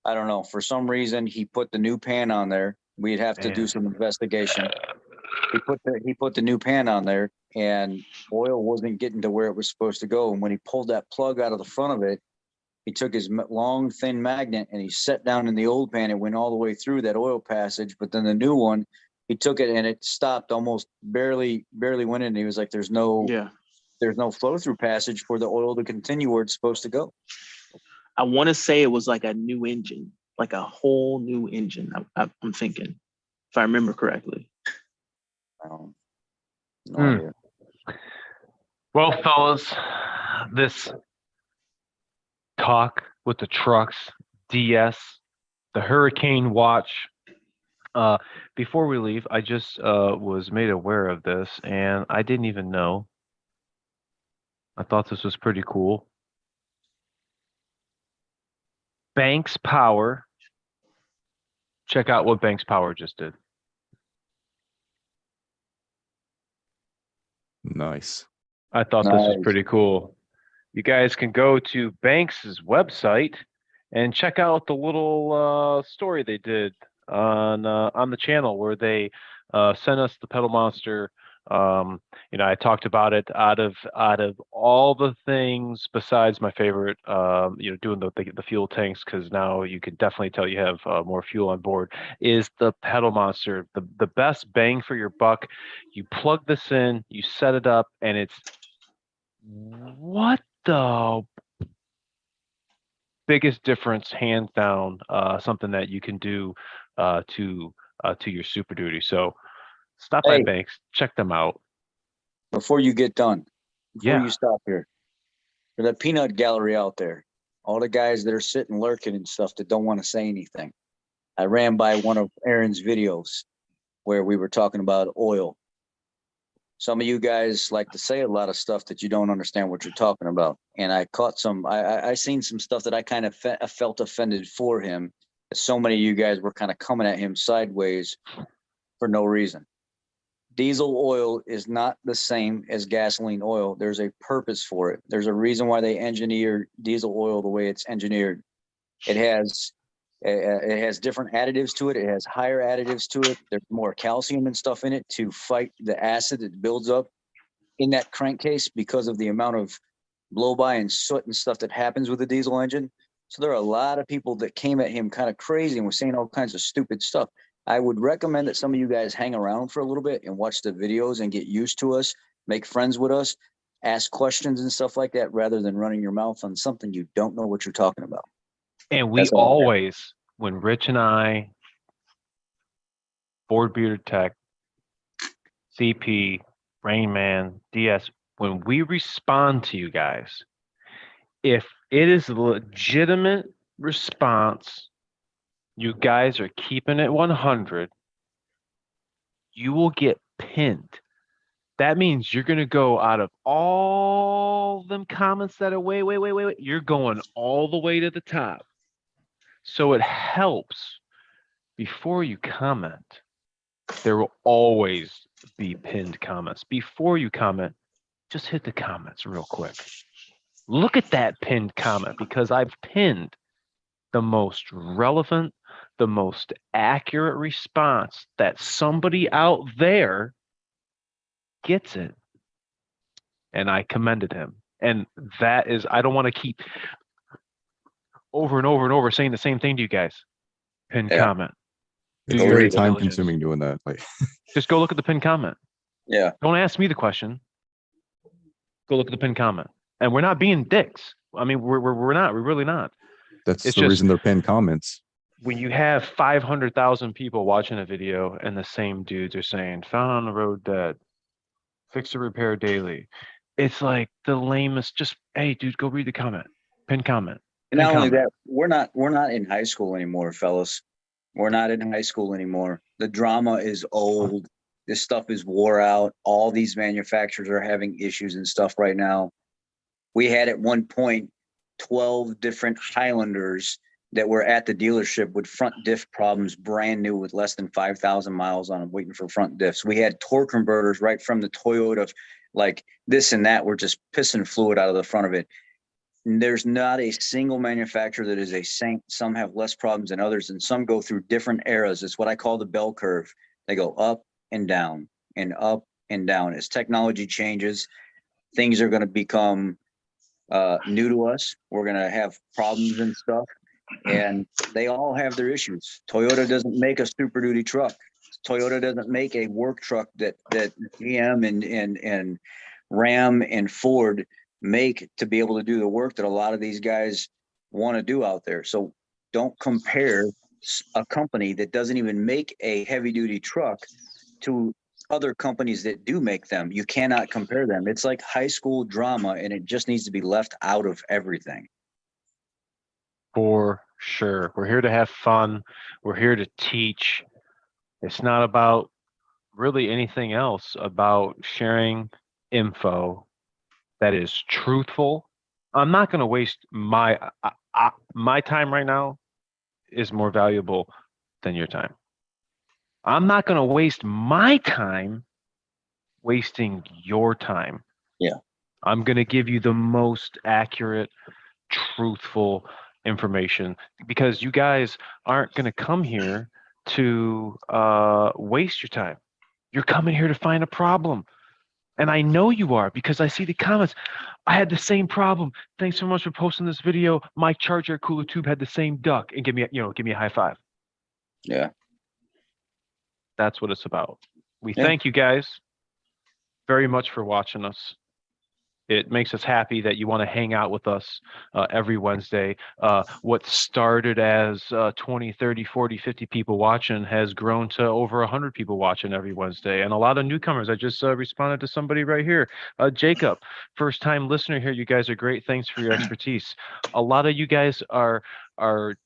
I don't know. For some reason, he put the new pan on there. We'd have to do Man. some investigation. He put the new pan on there, and oil wasn't getting to where it was supposed to go. And when he pulled that plug out of the front of it, he took his long, thin magnet and he set down in the old pan. It went all the way through that oil passage, but then the new one, he took it and it stopped, almost barely went in. He was like, "There's no flow through passage for the oil to continue where it's supposed to go." I want to say it was like a new engine, like a whole new engine. I'm thinking, if I remember correctly. No Hmm. idea. Well, fellas, this talk with the trucks, DS, the Hurricane Watch. Before we leave, I just was made aware of this, and I didn't even know. I thought this was pretty cool. Banks Power. Check out what Banks Power just did. nice. I thought this was Nice. pretty cool. You guys can go to Banks's website and check out the little story they did on the channel where they sent us the Pedal Monster. I talked about it out of all the things besides my favorite, doing the fuel tanks, because now you can definitely tell you have more fuel on board, is the Pedal Monster. The best bang for your buck. You plug this in, you set it up, and it's what the biggest difference, hands down, something that you can do to your Super Duty. So stop by Hey. Banks, check them out. Before you get done, before Yeah. you stop here, for that peanut gallery out there, all the guys that are sitting lurking and stuff that don't want to say anything. I ran by one of Aaron's videos where we were talking about oil. Some of you guys like to say a lot of stuff that you don't understand what you're talking about. And I caught I seen some stuff that I kind of felt offended for him. So many of you guys were kind of coming at him sideways for no reason. Diesel oil is not the same as gasoline oil. There's a purpose for it. There's a reason why they engineer diesel oil the way it's engineered. It has different additives to it. It has higher additives to it. There's more calcium and stuff in it to fight the acid that builds up in that crankcase because of the amount of blow by and soot and stuff that happens with the diesel engine. So there are a lot of people that came at him kind of crazy and were saying all kinds of stupid stuff. I would recommend that some of you guys hang around for a little bit and watch the videos and get used to us, make friends with us. ask questions and stuff like that rather than running your mouth on something you don't know what you're talking about. And we That's all. always, when Rich and I, Ford Bearded Tech, CP, Rain Man, DS, when we respond to you guys, if it is a legitimate response, you guys are keeping it 100, you will get pinned. That means you're going to go out of all them comments that are wait, you're going all the way to the top. So it helps before you comment. There will always be pinned comments. Before you comment, just hit the comments real quick. Look at that pinned comment because I've pinned the most relevant, the most accurate response that somebody out there gets it. And I commended him. And that is, I don't want to keep over and over and over saying the same thing to you guys. Pinned comment. It's Do your very due time diligence. consuming doing that. Like, Just go look at the pinned comment. Yeah. Don't ask me the question. Go look at the pinned comment. And we're not being dicks. I mean, we're not. We're really not. that's It's the just- reason they're pinned comments. When you have 500,000 people watching a video and the same dudes are saying, found on the road dead, fix or repair daily. It's like the lamest, just, hey, dude, go read the comment. Pinned comment. And not Pinned only comment. that, we're not in high school anymore, fellas. We're not in high school anymore. The drama is old. This stuff is wore out. All these manufacturers are having issues and stuff right now. We had at one point 12 different Highlanders that were at the dealership with front diff problems, brand new with less than 5,000 miles on them, waiting for front diffs. We had torque converters right from the Toyota, like this and that. We're just pissing fluid out of the front of it. There's not a single manufacturer that is a saint. Some have less problems than others, and some go through different eras. It's what I call the bell curve. They go up and down and up and down. As technology changes, things are going to become new to us. We're going to have problems and stuff, and they all have their issues. Toyota doesn't make a Super Duty truck. Toyota doesn't make a work truck that GM and Ram and Ford make to be able to do the work that a lot of these guys want to do out there. So don't compare a company that doesn't even make a heavy duty truck to other companies that do make them. You cannot compare them. It's like high school drama, and it just needs to be left out of everything. For sure. We're here to have fun. We're here to teach. It's not about really anything else about sharing info that is truthful. I'm not going to waste my time right now is more valuable than your time. I'm not going to waste my time wasting your time. Yeah. I'm going to give you the most accurate, truthful information because you guys aren't going to come here to waste your time. You're coming here to find a problem. And I know you are because I see the comments. I had the same problem. Thanks so much for posting this video. My charger cooler tube had the same duck, and give me a high five. Yeah. That's what it's about. We Yeah. thank you guys very much for watching us. It makes us happy that you want to hang out with us every Wednesday. What started as 20, 30, 40, 50 people watching has grown to over 100 people watching every Wednesday. And a lot of newcomers. I just responded to somebody right here. Jacob, first time listener here. You guys are great. Thanks for your expertise. A lot of you guys are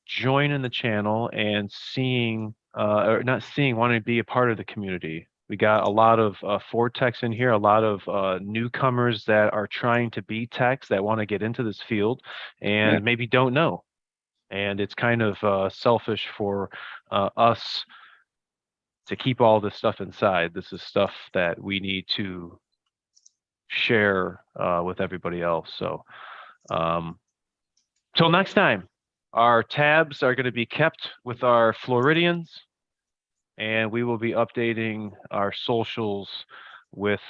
joining the channel and seeing, or not seeing, wanting to be a part of the community. We got a lot of Ford techs in here, a lot of newcomers that are trying to be techs that want to get into this field and maybe don't know. And it's kind of selfish for us to keep all this stuff inside. This is stuff that we need to share with everybody else. So till next time, our tabs are going to be kept with our Floridians. And we will be updating our socials with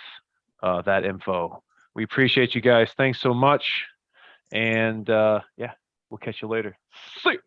that info. We appreciate you guys. Thanks so much. And yeah, we'll catch you later. See you.